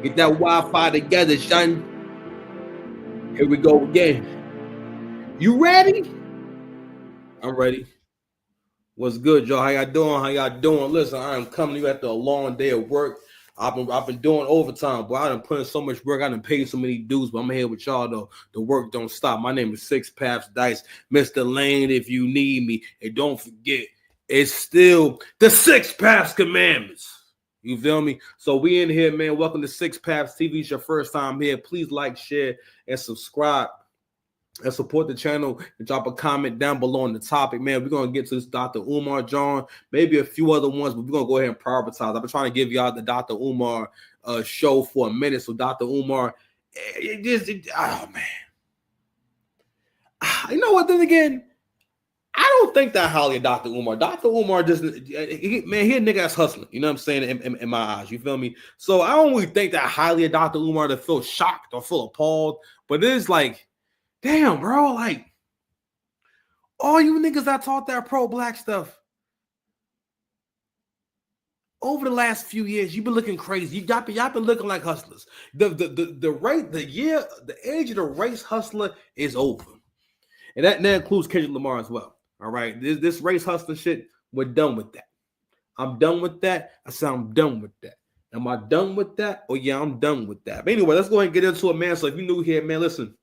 Get that Wi-Fi together, son. Here we go again. You ready? I'm ready. What's good, y'all? How y'all doing? How y'all doing? Listen, I am coming to you after a long day of work. I've been doing overtime, but I done put in so much work. I done paid so many dues, but I'm here with y'all though. The work don't stop. My name is Six Paps Dice, Mr. Lane. If you need me, and don't forget, it's still the Six Paps Commandments. You feel me? So we in here, man. Welcome to Six Paps TV. It's your first time here. Please like, share, and subscribe. And support the channel and drop a comment down below on the topic, man. We're going to get to this Dr. Umar John, maybe a few other ones, but we're going to go ahead and prioritize. I've been trying to give y'all the Dr. Umar show for a minute. So Dr. Umar, oh, man. You know what, then again, I don't think that highly of Dr. Umar. Dr. Umar just, man, he a nigga that's hustling. You know what I'm saying? In my eyes, you feel me? So I don't really think that highly of Dr. Umar to feel shocked or feel appalled, but it is like, damn, bro, like, all you niggas that taught that pro-black stuff, over the last few years, you've been looking crazy. Y'all been looking like hustlers. The age of the race hustler is over. And that includes Kendrick Lamar as well. All right, this race hustler shit, we're done with that. I'm done with that. I said I'm done with that. Am I done with that? Oh, yeah, I'm done with that. But anyway, let's go ahead and get into it, man. So if you're new here, man, listen.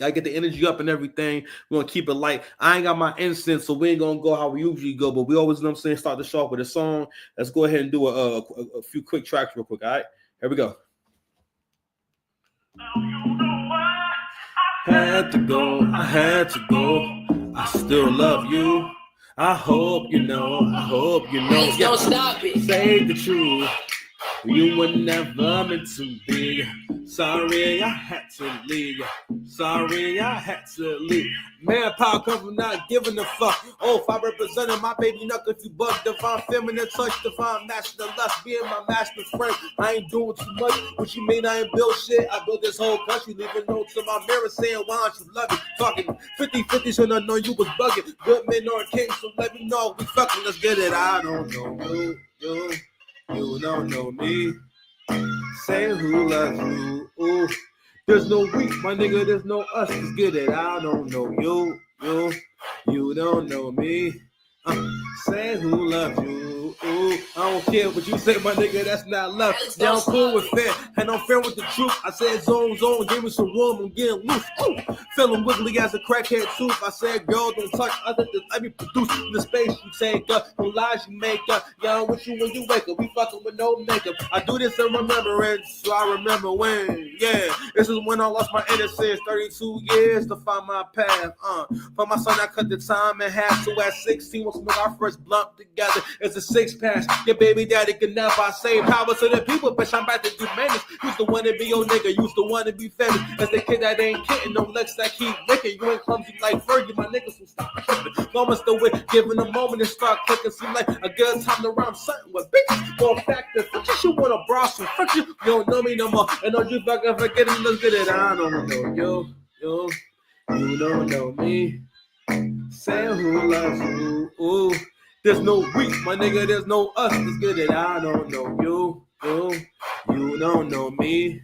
I get the energy up and everything. We're gonna keep it light. I ain't got my incense, so we ain't gonna go how we usually go, but we always, you know what I'm saying, start the show off with a song. Let's go ahead and do a few quick tracks real quick. All right, here we go. Had to go, I had to go. I still love you. I hope you know. I hope you know. Don't stop it. Say the truth. You were never meant to be. Sorry, I had to leave. Sorry, I had to leave. Manpower come from not giving a fuck. Oh, if I represented my baby knuckle, if you bug, divine feminine touch, divine master lust, being my master friend. I ain't doing too much. What you mean I ain't built shit? I built this whole country, leaving notes in my mirror saying, why don't you love it? Talking 50-50, so I know you was bugging. Good men or king, so let me know. We fucking, let's get it. I don't know you don't know me. Say who loves you. Ooh. There's no we, my nigga, there's no us. Let's get it. I don't know you don't know me. Say who loves you. Ooh. I don't care what you say, my nigga, that's not love. Yeah, I'm cool with fair, and I'm fair with the truth. I said zone, give me some room, I'm getting loose. Ooh. Feeling wiggly as a crackhead tooth. I said, girl, don't touch other than let me produce the space you take up, no lies you make up. Yeah, I'm with you when you wake up. We fucking with no makeup. I do this in remembrance, so I remember when. Yeah, this is when I lost my innocence. 32 years to find my path. For my son, I cut the time in half. So at 16, we'll smoke our first blunt together. It's a 6 pass. Your baby daddy can never say power to the people, bitch. I'm about to do madness. Used to want to be your nigga. Used to want to be famous. As the kid that ain't kidding, no legs that keep licking. You ain't clumsy like Fergie, my niggas will stop tripping. Moments the way, giving a moment and start clicking. Seem like a good time to rhyme something with bitches. More factors. Fuck you want a bra, so fuck you. You don't know me no more. And don't you fucking forget it. Let's get it. I don't know you don't know me. Say who loves you. Ooh. There's no we, my nigga, there's no us. Let's get it. I don't know you don't know me.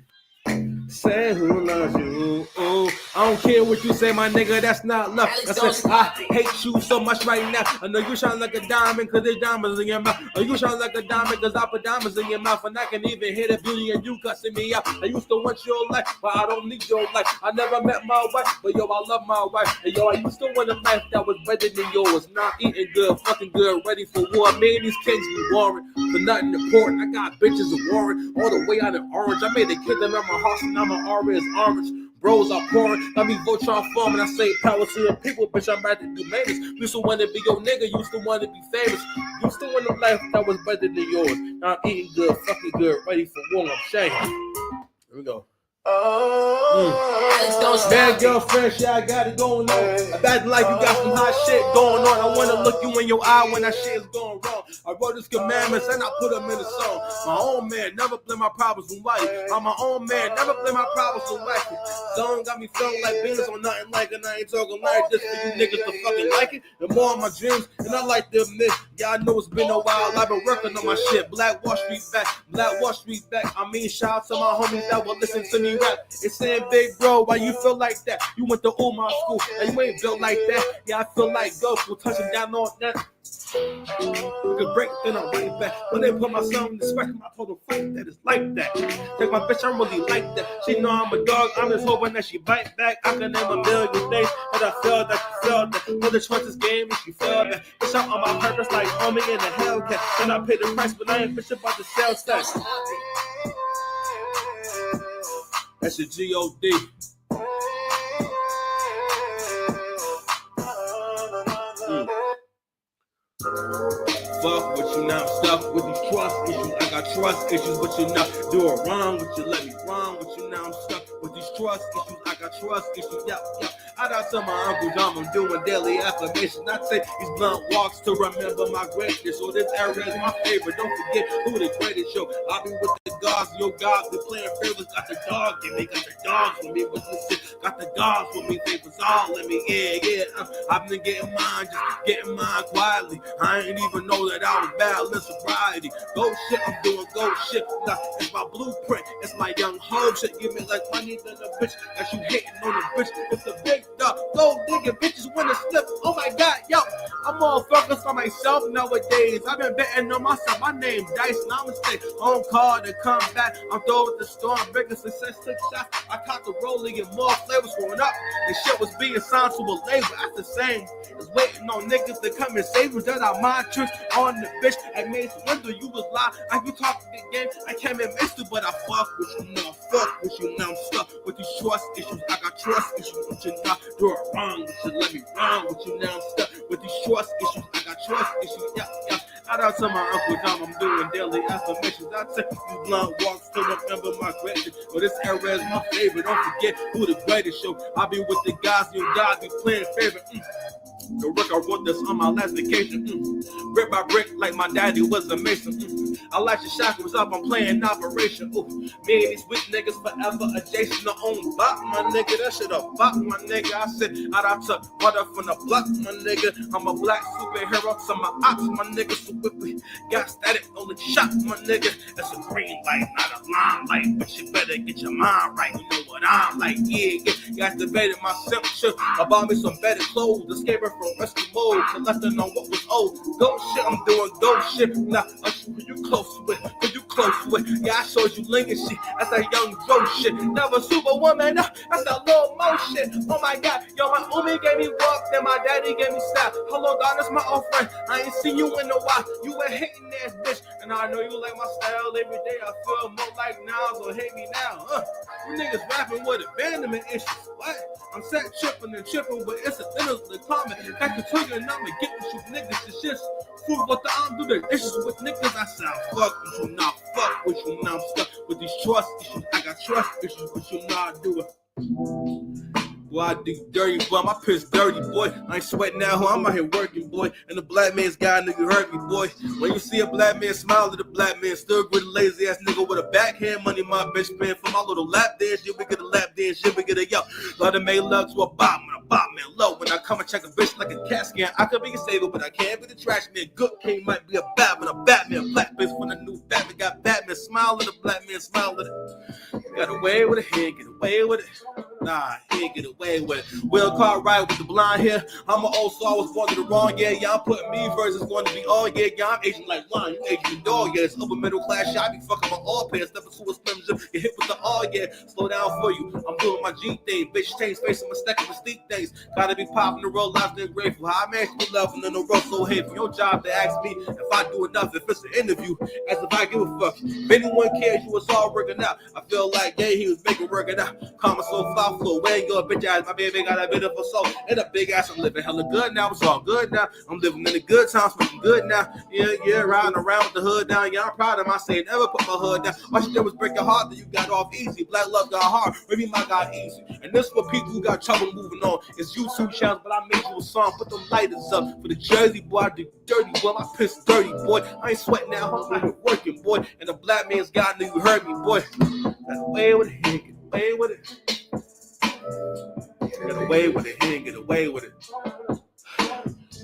Say who loves you. Ooh. I don't care what you say, my nigga, that's not love. I said, I hate you so much right now. I know you shine like a diamond because there's diamonds in your mouth. Or you shine like a diamond because I put diamonds in your mouth. And I can even hear the beauty in you cussing me out. I used to want your life, but I don't need your life. I never met my wife, but yo, I love my wife. And yo, I used to want a life that was better than yours. Not eating good, fucking good, ready for war. Man, these kings be warring for nothing important. I got bitches of warring all the way out in Orange. I made a kid that met my house and now my aura is orange. Bros are pouring. Let me vote y'all for and I say power to the people, bitch. I'm about to do madness. Used to want to be your nigga. Used to want to be famous. Used to want a life that was better than yours. Now I'm eating good, fucking good, ready for war. I'm shaking. Here we go. Bad girlfriend, shit, I got it going on. I bet like you got some hot shit going on. I wanna look you in your eye when that shit is going wrong. I wrote his commandments and I put them in a song. My own man, never blame my problems on white. I'm my own man, never blame my problems on white. Song got me feeling like beans on nothing like it. I ain't talking like this for you niggas to fucking like it. The more of my dreams, and I like to admit, yeah, I know it's been a while. I've been working on my shit. Black Wall Street back, Black Wall Street back. I mean, shout out to my homies that will listen to me rap. It's saying, big bro, why you feel like that? You went to Umar school, and you ain't built like that. Yeah, I feel like ghosts will touching down on that. We could break, then I'm way back. When they put my son in the spectrum, I told them, fuck that, it's like that. Take my bitch, I'm really like that. She know I'm a dog, I'm just hoping that she bite back. I can name a million days that I feel that she felt that. Know the choices game and she felt that. Bitch, I'm on my purpose like homie in the Hellcat. And I pay the price, but I ain't bitch about the sales tax. That's your G-O-D. Fuck with you now, I'm stuck with these trust issues. I got trust issues, but you not do it wrong with you. Let me wrong with you now, I'm stuck with these trust issues. I got trust issues, yeah. I got tell my Uncle John I'm doing daily affirmations. I take these blunt walks to remember my greatness. So this era is my favorite. Don't forget who the greatest show. I'll be with the gods, your gods be playing favorites. Got the dog in me, got the dogs with me. With this shit, got the gods with me. They was all in me, yeah. I've been getting mine, just getting mine quietly. I ain't even know that I was balanced sobriety. Go shit, I'm doing go shit. Nah, it's my blueprint, it's my young hoe shit. Give me like money than a bitch that you hating on the bitch. It's a big dog, go nigga bitches wanna slip. Oh my god, yo, I'm all focused on myself nowadays. I've been betting on myself. My name Dice, and I'm gonna stay on call to come back. I'm through with the storm, bigger success, 6 shots. I caught the rolling and more flavors growing up. The shit was being signed to a label. That's the same as waiting on niggas to come and save us. That are my tricks on the bitch. I made some window, you was lying. I you talking the game, I came and missed you, but I fuck with you now. Fuck with you now. I'm stuck with these trust issues. I got trust issues with you now. Do it wrong with you, let me wrong with you now. I'm stuck with these trust issues. I got trust issues. Yeah. Shout out to my Uncle John, I'm doing daily affirmations. I take these blunt walks to remember my greatness. But this era is my favorite. Don't forget who the greatest show. I'll be with the guys, your guys be playing favorite. The work I wrote this on my last vacation. Brick by brick, like my daddy was a mason. I like the shackles up, I'm playing operation. Me and these weak niggas forever adjacent to own bop, my nigga. That shit a bop, my nigga. I said, I took water from the block, my nigga. I'm a black superhero, so my ops, my nigga. So we got static on the shot, my nigga. That's a green light, not a line light. But you better get your mind right. You know what I'm like, yeah. Got debated myself, shit. I bought me some better clothes, escaping from rescue mode, collecting on what was old. Go shit, I'm doing go shit. Now, who you close with? Who you close with? Yeah, I showed you Lincoln shit. That's that young Joe shit. Never superwoman, that's that little mo shit. Oh my god, yo, my Umi gave me walk, then my daddy gave me style. Hello, God, that's my old friend. I ain't seen you in a while. You a hating ass bitch, and I know you like my style every day. I feel more like now, so hate me now. You niggas rapping with abandonment issues. What? I'm set tripping and tripping, but it's a thing of the comment. Back to Twitter and I'ma get with you niggas. It's just food what the I'm do the issues with niggas. I sound fuck with you now, fuck with you now. I'm stuck with these trust issues. I got trust issues, but you know I do it. Boy, I do dirty, boy. My piss dirty, boy. I ain't sweating that hoe. I'm out here working, boy. And the black man's guy, nigga, hurt me, boy. When you see a black man smile at the black man, still with a lazy ass nigga with a backhand money, my bitch paying for my little lap dance. Yeah, we get a lap dance. Yeah, we get a yo. Love to make love to a bop man low. When I come and check a bitch like a cat scan, I could be a saver, but I can't be the trash man. Good king might be a Batman, black bitch from the new Batman. Got Batman smile at the black man, smile at it. Got away with it, head, get away with it. Nah, he ain't get away with it. Will Cartwright with the blonde hair. I'm an old soul, I was born to the wrong, yeah. Y'all putting me versus going to be all, yeah. I'm aging like wine, you aging the dog, yeah. It's upper middle class shit. I be fucking my all pants, stepping to a slim jim, get hit with the all, yeah. Slow down for you. I'm doing my G thing, bitch change, facing my stack of steep things. Gotta be popping the roll, loud and grateful. How I actually love and in the road so hateful. Your job to ask me if I do enough, if it's an interview, as if I give a fuck. If anyone cares, you was all working out. I feel like, yeah, he was making working out. Karma so far I flew away, your bitch ass, my baby got a beautiful soul and a big ass. I'm living hella good now, it's all good now. I'm living in the good times, feeling good now. Yeah, riding around with the hood down. Yeah, I'm proud of myself, never put my hood down. All she did was break your heart, then you got off easy. Black love got hard, maybe my got easy. And this for people who got trouble moving on. It's YouTube channels, but I made you a song. Put them lighters up for the Jersey boy. I do dirty boy, my piss dirty boy. I ain't sweating now, I'm out here working boy. And the black man's God knew you heard me boy. Got away with it, get away with it. Get away with it, get away with it.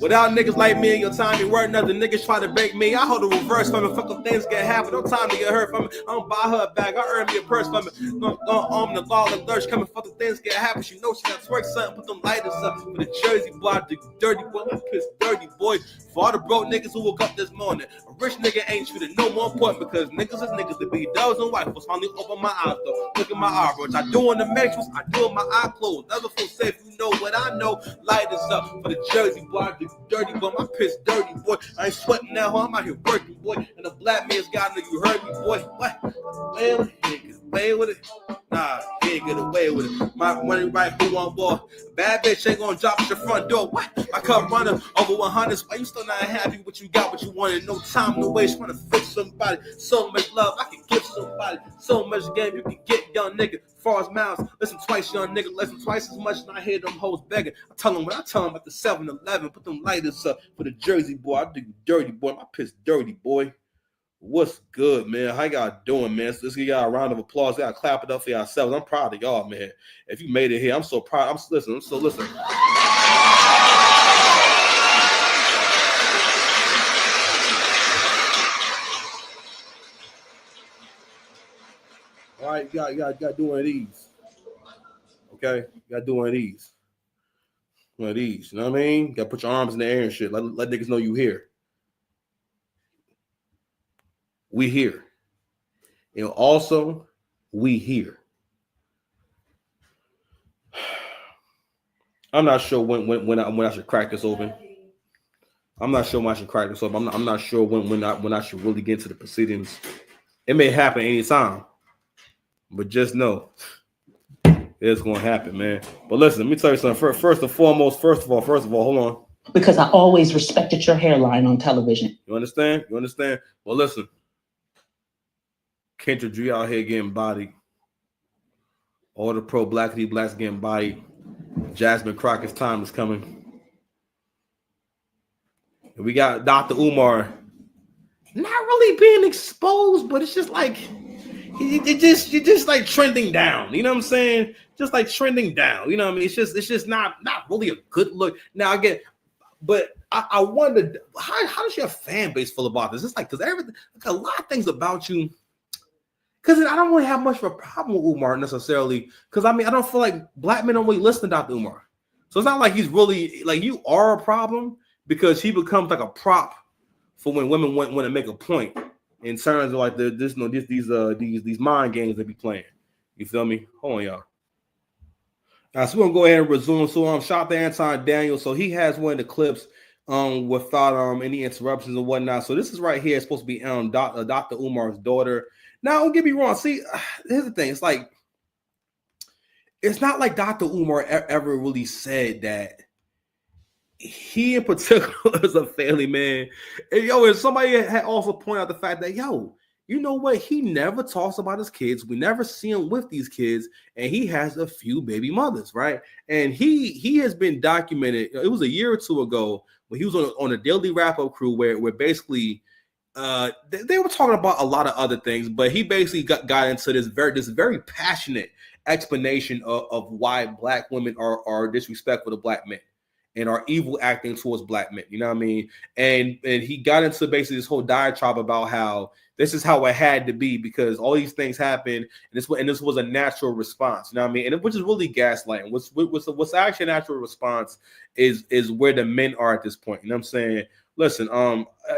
Without niggas like me and your time ain't worth nothing. Niggas try to break me. I hold the reverse from it. Fuck them things get happen. No time to get hurt from it. I don't buy her a bag. I earn me a purse from it. No, the law and lurch coming. Fuck them things get happen. She know she got twerk something. Put them lighters up for the Jersey boy. The dirty boy. My piss dirty boy. For all the broke niggas who woke up this morning. A rich nigga ain't treated no more important because niggas is niggas to be dogs and rifles. Finally open my eyes though. Look at my eyebrows. I do in the matrix. I do in my eye closed. Never feel safe. You know what I know. Lighters up for the Jersey boy. The dirty boy, my piss dirty boy. I ain't sweating now, I'm out here working, boy. And the black man's got me, you heard me, boy. What? Away with it, he ain't get away with it. Nah, he ain't get away with it. My money right, who on board? Bad bitch ain't gonna drop at your front door. What? My cup running over 100. Why you still not happy with what you got, what you wanted? No time to waste, trying to fix somebody. So much love I can give somebody. So much game you can get, young nigga. Far as miles, listen twice, young nigga. Listen twice as much, and I hear them hoes begging. I tell them about the 7-Eleven, put them lighters up for the Jersey boy. I do dirty boy, my piss dirty boy. What's good, man? How y'all doing, man? So let's give y'all a round of applause. We gotta clap it up for yourselves. I'm proud of y'all, man. If you made it here, I'm so proud. Listen. All right, you got do one of these. Okay, you got do one of these. One of these, you know what I mean? You gotta put your arms in the air and shit. Let niggas know you here. We here. And also, we here. I'm not sure when I should crack this open. I'm not sure when I should crack this open. I'm not sure when I should really get into the proceedings. It may happen anytime, but just know it's gonna happen, man. But listen, let me tell you something. First of all, hold on. Because I always respected your hairline on television. You understand? Well, listen. Kendra G out here getting bodied. All the pro blackity blacks getting bodied. Jasmine Crockett's time is coming. And we got Dr. Umar not really being exposed, but it's just like you're just like trending down. You know what I'm saying? Just like trending down. You know what I mean? It's just not really a good look. Now again, but I wonder how does your fan base feel about this? It's like because everything, like a lot of things about you. Because I don't really have much of a problem with Umar necessarily. Because I mean, I don't feel like black men don't really listen to Dr. Umar. So it's not like he's really like you are a problem because he becomes like a prop for when women want to make a point in terms of like these mind games they be playing. You feel me? Hold on, y'all. All right, so we're gonna go ahead and resume. So shout out to Anton Daniel. So he has one of the clips without any interruptions and whatnot. So this is right here. It's supposed to be Dr. Umar's daughter. Now, don't get me wrong. See, here's the thing. It's like, it's not like Dr. Umar ever really said that he in particular is a family man. And somebody had also pointed out the fact that, you know what? He never talks about his kids. We never see him with these kids. And he has a few baby mothers, right? And he has been documented. It was a year or two ago when he was on a daily wrap-up crew where basically they were talking about a lot of other things, but he basically got into this very passionate explanation of why black women are disrespectful to black men and are evil acting towards black men. You know what I mean? And he got into basically this whole diatribe about how this is how it had to be because all these things happened, and this was a natural response. You know what I mean? And which is really gaslighting. What's actually a natural response is where the men are at this point. You know what I'm saying? Listen,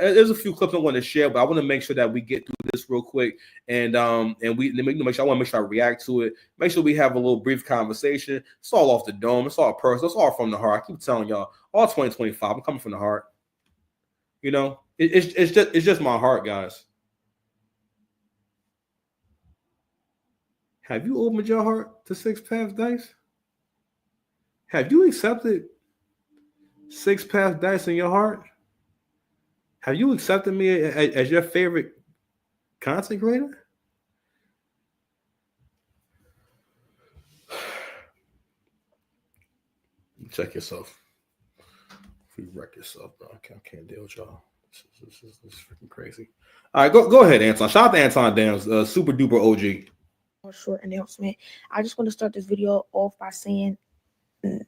there's a few clips I want to share, but I want to make sure that we get through this real quick, and we make sure I react to it. Make sure we have a little brief conversation. It's all off the dome. It's all personal. It's all from the heart. I keep telling y'all, all 2025. I'm coming from the heart. You know, it's just my heart, guys. Have you opened your heart to Six Paths Dice? have you accepted 6 past dice in your heart? Have you accepted me as your favorite content creator? Check yourself. If you wreck yourself, bro. I can't deal with y'all. This is freaking crazy. All right, go ahead, Anton. Shout out to Anton Dams, super duper OG. Short announcement. I just want to start this video off by saying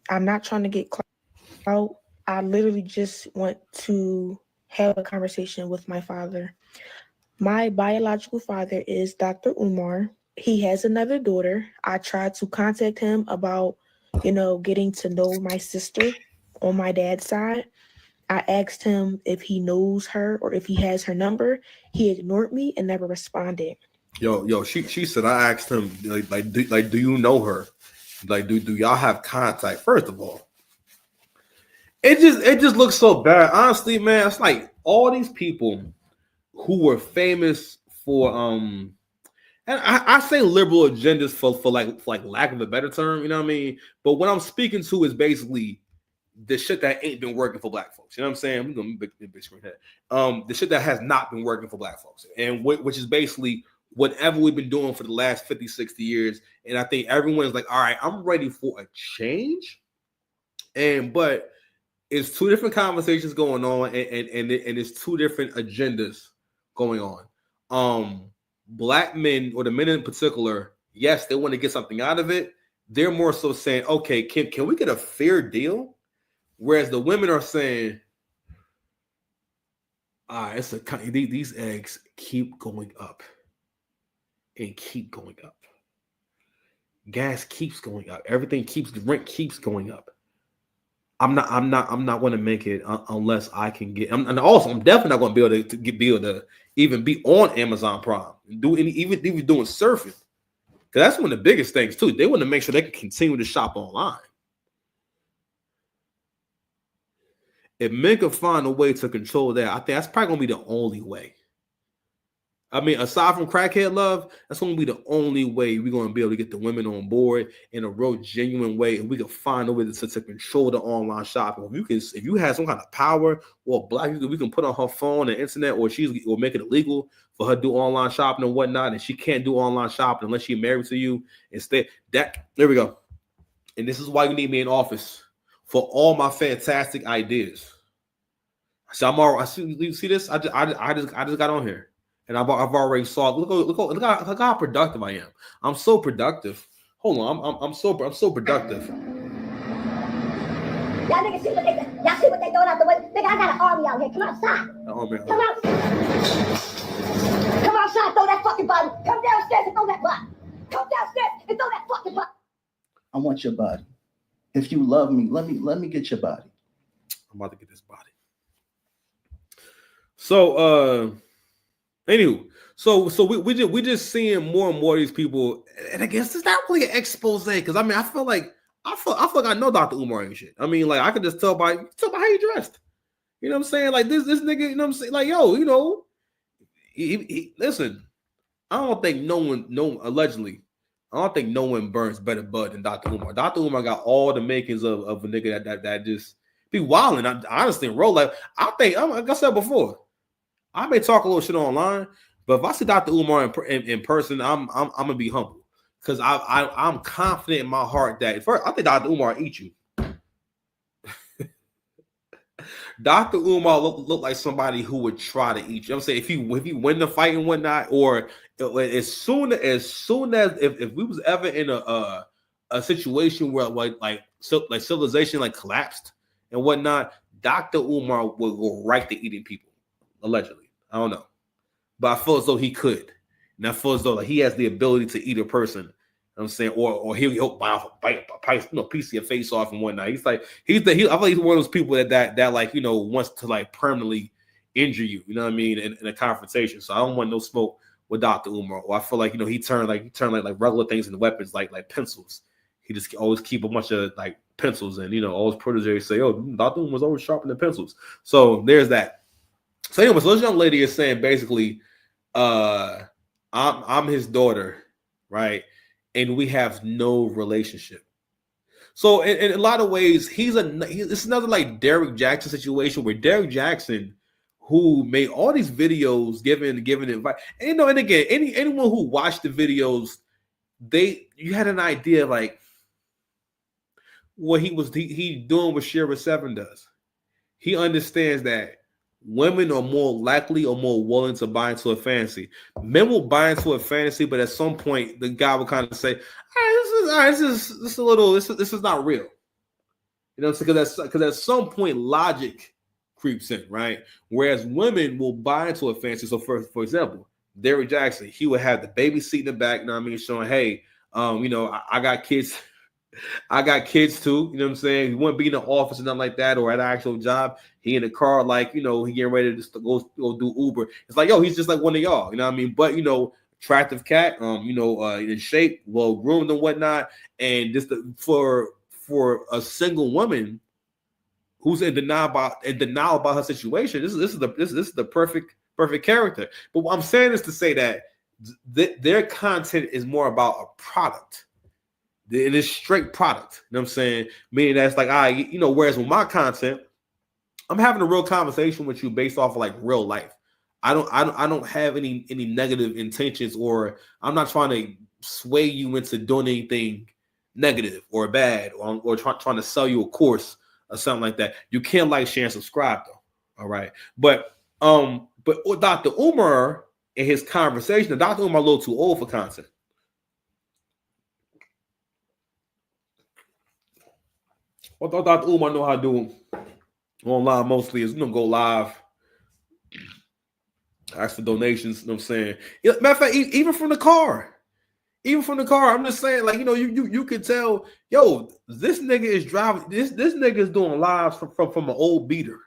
I'm not trying to get clout. I literally just want to have a conversation with my father. My biological father is Dr. Umar. He has another daughter. I tried to contact him about, getting to know my sister on my dad's side. I asked him if he knows her or if he has her number. He ignored me and never responded. Yo, she said I asked him do you know her? Like, do y'all have contact? First of all, it just looks so bad. Honestly, man, it's like all these people who were famous for and I say liberal agendas for like lack of a better term, you know what I mean? But what I'm speaking to is basically the shit that ain't been working for black folks. You know what I'm saying? We're gonna big screen that. The shit that has not been working for black folks, and which is basically whatever we've been doing for the last 50, 60 years. And I think everyone's like, all right, I'm ready for a change. But it's two different conversations going on, and it's two different agendas going on. Black men, or the men in particular, yes, they want to get something out of it. They're more so saying, okay, can we get a fair deal? Whereas the women are saying, these eggs keep going up and keep going up. Gas keeps going up. Everything the rent keeps going up. I'm not going to make it unless I can get. And also, I'm definitely not going to be able to even be on Amazon Prime and do even doing surfing, because that's one of the biggest things too. They want to make sure they can continue to shop online. If men can find a way to control that, I think that's probably going to be the only way. I mean, aside from crackhead love, that's going to be the only way we're going to be able to get the women on board in a real genuine way, and we can find a way to control the online shopping. If you have some kind of power, or we can put on her phone and internet, or make it illegal for her to do online shopping and whatnot, and she can't do online shopping unless she's married to you. Instead, there we go. And this is why you need me in office for all my fantastic ideas. So I'm all. You see this? I just got on here. And I've already saw. Look how productive I am. I'm so productive. Hold on, I'm so productive. Y'all niggas see what they throwing out the way. Nigga, I got an army out here. Come outside. Come out. Come outside. Throw that fucking body. Come downstairs and throw that body. Come downstairs and throw that fucking body. I want your body. If you love me, let me get your body. I'm about to get this body. So anywho, so we just seeing more and more of these people, and I guess it's not really an expose, because I mean I feel like I know Dr. Umar and shit. I mean, like, I could just tell by how he dressed. You know what I'm saying? Like this nigga, you know what I'm saying? Like, yo, he listen. I don't think allegedly, I don't think no one burns better bud than Dr. Umar. Dr. Umar got all the makings of a nigga that just be wilding. Honestly, in real life, I think, like I said before, I may talk a little shit online, but if I see Dr. Umar in person, I'm gonna be humble, because I'm confident in my heart that first, I think Dr. Umar eat you. Dr. Umar look like somebody who would try to eat you. You know what I'm saying, if he win the fight and whatnot, or as soon as if we was ever in a situation where like civilization like collapsed and whatnot, Dr. Umar would go right to eating people, allegedly. I don't know, but I feel as though he could, and I feel as though like he has the ability to eat a person. You know what I'm saying, or he'll bite a piece of your face off and whatnot. I feel like he's one of those people that like, wants to like permanently injure you. You know what I mean, in a confrontation. So I don't want no smoke with Dr. Umar. Or I feel like he turned like regular things into weapons, like pencils. He just always keep a bunch of like pencils, and all his proteges say, "Oh, Dr. Umar was always sharpening pencils." So there's that. So anyway, so this young lady is saying basically, I'm his daughter, right? And we have no relationship. So in a lot of ways, it's another like Derrick Jackson situation where Derrick Jackson, who made all these videos giving advice, and and again, anyone who watched the videos, you had an idea like what he doing what Shira Seven does. He understands that women are more likely or more willing to buy into a fantasy. Men will buy into a fantasy, but at some point, the guy will kind of say, this is a little, this is not real. You know, because at some point, logic creeps in, right? Whereas women will buy into a fantasy. So, for example, Derrick Jackson, he would have the baby seat in the back, you know what I mean, showing, hey, I got kids. I got kids too, you know what I'm saying? He wouldn't be in the office or nothing like that or at an actual job. He in the car, like, he getting ready to go do Uber. It's like, yo, he's just like one of y'all, you know what I mean? But, attractive cat, in shape, well groomed and whatnot. And just for a single woman who's in denial about her situation, this is the perfect character. But what I'm saying is to say that their content is more about a product. It is straight product. You know what I'm saying? Meaning that's like, whereas with my content, I'm having a real conversation with you based off of like real life. I don't have any negative intentions, or I'm not trying to sway you into doing anything negative or bad, or trying to sell you a course or something like that. You can like, share, and subscribe though. All right. But with Dr. Umar and his conversation, Dr. Umar a little too old for content. What Dr. Umar know how to do online mostly is go live, ask for donations. You know what I'm saying? Matter of fact, even from the car, I'm just saying, like, you can tell, yo, this nigga is driving. This nigga is doing lives from an old beater.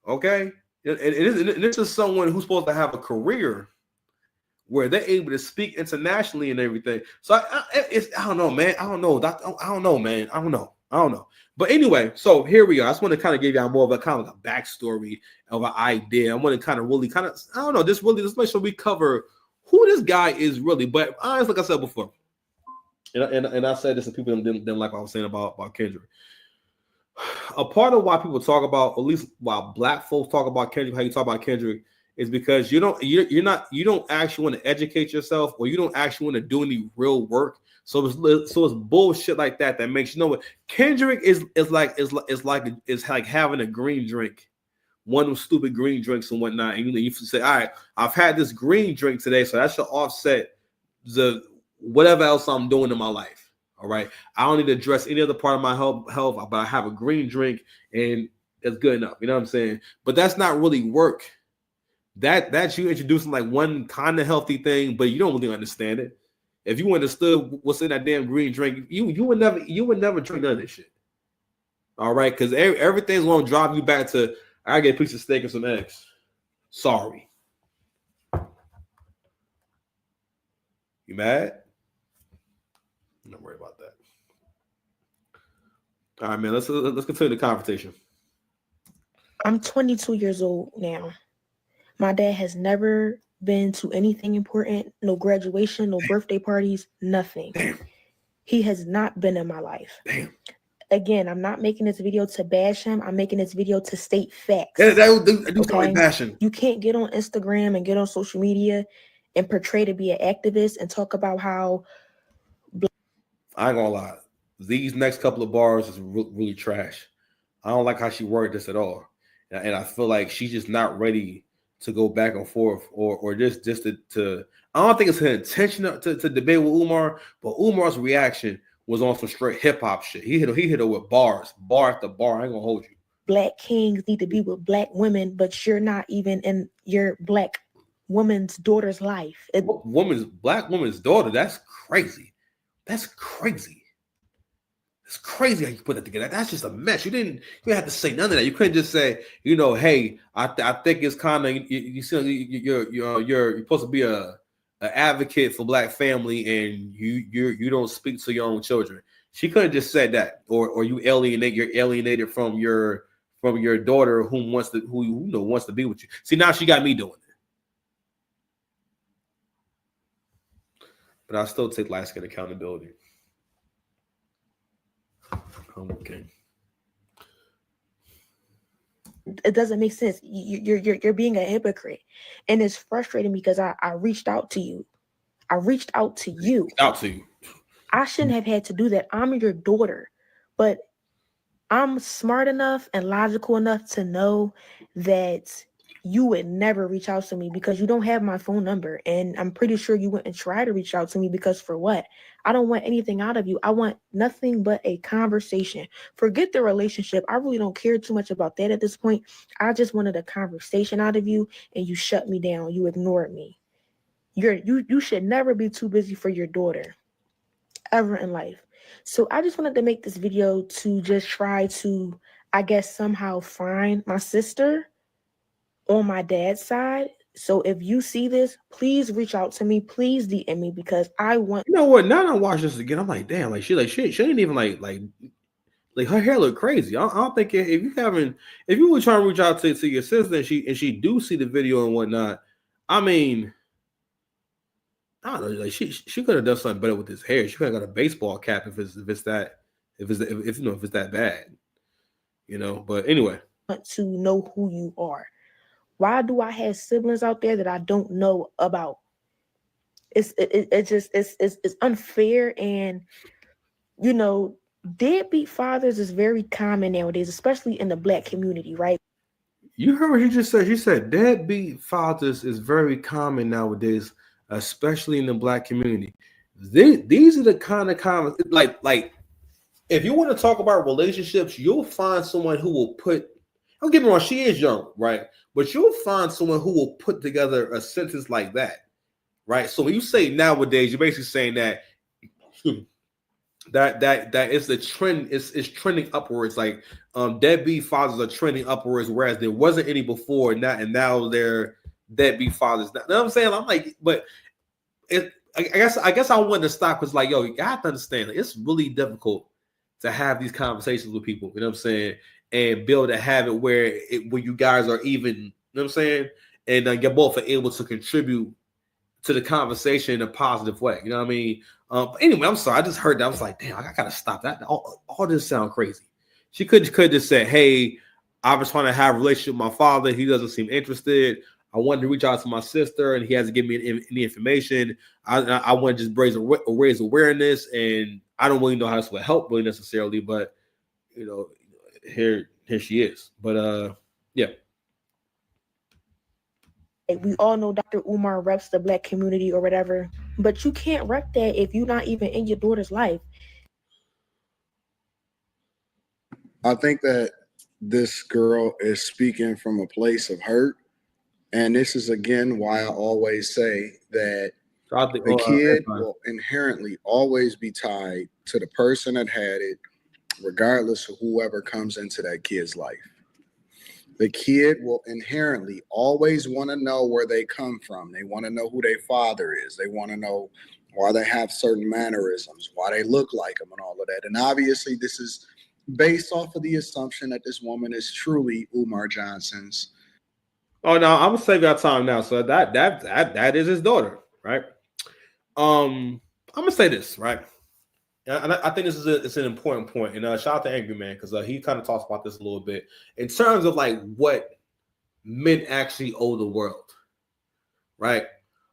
Okay, and this is someone who's supposed to have a career where they're able to speak internationally and everything. So I don't know, man. I don't know, man. I don't know. But anyway, so here we are. I just want to kind of give y'all more of a kind of a backstory of an idea. I want to kind of really I don't know, just make sure we cover who this guy is really. But honestly, like I said before, and I said this, and people didn't like what I was saying about Kendrick. A part of why people talk about, at least why black folks talk about Kendrick, how you talk about Kendrick, is because you don't actually want to educate yourself, or you don't actually want to do any real work. So it's bullshit like that makes you know what Kendrick is like having a green drink, one of those stupid green drinks and whatnot. And you say, all right, I've had this green drink today, so that should offset the whatever else I'm doing in my life. All right, I don't need to address any other part of my health, but I have a green drink and it's good enough. You know what I'm saying? But that's not really work. That's you introducing like one kind of healthy thing, but you don't really understand it. If you understood what's in that damn green drink, you would never drink none of this shit. All right, because everything's going to drive you back to, I get a piece of steak and some eggs. Sorry. You mad? Don't worry about that. All right, man. Let's continue the conversation. I'm 22 years old now. My dad has never been to anything important, no graduation, no birthday parties, nothing. Damn. He has not been in my life. Damn. Again, I'm not making this video to bash him. I'm making this video to state facts. Yeah, that do sound like bashing. You can't get on Instagram and get on social media and portray to be an activist and talk about how. I ain't gonna lie. These next couple of bars is really trash. I don't like how she worded this at all, and I feel like she's just not ready to go back and forth, or just to. I don't think it's her intention to debate with Umar, but Umar's reaction was on some straight hip hop shit. He hit her with bar after bar. I ain't gonna hold you. Black kings need to be with black women, but you're not even in your black woman's daughter's life. Black woman's daughter. That's crazy. That's crazy. It's crazy how you put that together. That's just a mess. You didn't have to say none of that. You couldn't just say, hey, I think it's kind of you're supposed to be an advocate for black family, and you don't speak to your own children. She could have just said that, or you're alienated from your daughter who wants to be with you. See, now she got me doing it. But I still take light skin accountability. Okay. It doesn't make sense. You're being a hypocrite, and it's frustrating because I reached out to you. I reached out to you. Out to you. I shouldn't have had to do that. I'm your daughter, but I'm smart enough and logical enough to know that you would never reach out to me because you don't have my phone number. And I'm pretty sure you wouldn't try to reach out to me because for what? I don't want anything out of you. I want nothing but a conversation. Forget the relationship. I really don't care too much about that at this point. I just wanted a conversation out of you and you shut me down. You ignored me. You should never be too busy for your daughter ever in life. So I just wanted to make this video to just try to, I guess, somehow find my sister on my dad's side. So if you see this, please reach out to me. Please DM me because I want. You know what? Now that I watch this again, I'm like, damn, like she ain't even like her hair look crazy. I don't think if you were trying to reach out to your sister and she do see the video and whatnot, I mean, I don't know, like she could have done something better with his hair. She could have got a baseball cap if it's that bad, you know. But anyway, want to know who you are. Why do I have siblings out there that I don't know about? It's unfair, and you know, deadbeat fathers is very common nowadays, especially in the Black community, right? you heard what she just said. She said deadbeat fathers is very common nowadays, especially in the Black community. These are the kind of comments like if you want to talk about relationships, you'll find someone who will put. Don't get me wrong, she is young, right? But you'll find someone who will put together a sentence like that, right? So when you say nowadays, you're basically saying that that is the trend. It's trending upwards. Like deadbeat fathers are trending upwards, whereas there wasn't any before, and now they're deadbeat fathers. You know what I'm saying? I'm like, but I guess I wanted to stop because, like, yo, you got to understand, like, it's really difficult to have these conversations with people. You know what I'm saying? And build a habit where you guys are even. You know what I'm saying? And you both are able to contribute to the conversation in a positive way. You know what I mean? But anyway, I'm sorry. I just heard that. I was like, damn, I gotta stop that. All this sound crazy. She could just say, hey, I was trying to have a relationship with my father. He doesn't seem interested. I wanted to reach out to my sister, and he hasn't given me any information. I want to just raise awareness, and I don't really know how this will help really necessarily, but you know, here she is. But yeah. We all know Dr. Umar reps the Black community or whatever, but you can't rep that if you're not even in your daughter's life. I think that this girl is speaking from a place of hurt. And this is, again, why I always say that the kid will inherently always be tied to the person that had it, regardless of whoever comes into that kid's life. The kid will inherently always want to know where they come from. They want to know who their father is. They want to know why they have certain mannerisms, why they look like them, and all of that. And obviously, this is based off of the assumption that this woman is truly Umar Johnson's. Oh no, I'm gonna save y'all time now. So that is his daughter, right? I'm gonna say this, right? And I think this is it's an important point. And shout out to Angry Man because he kind of talks about this a little bit in terms of like what men actually owe the world, right?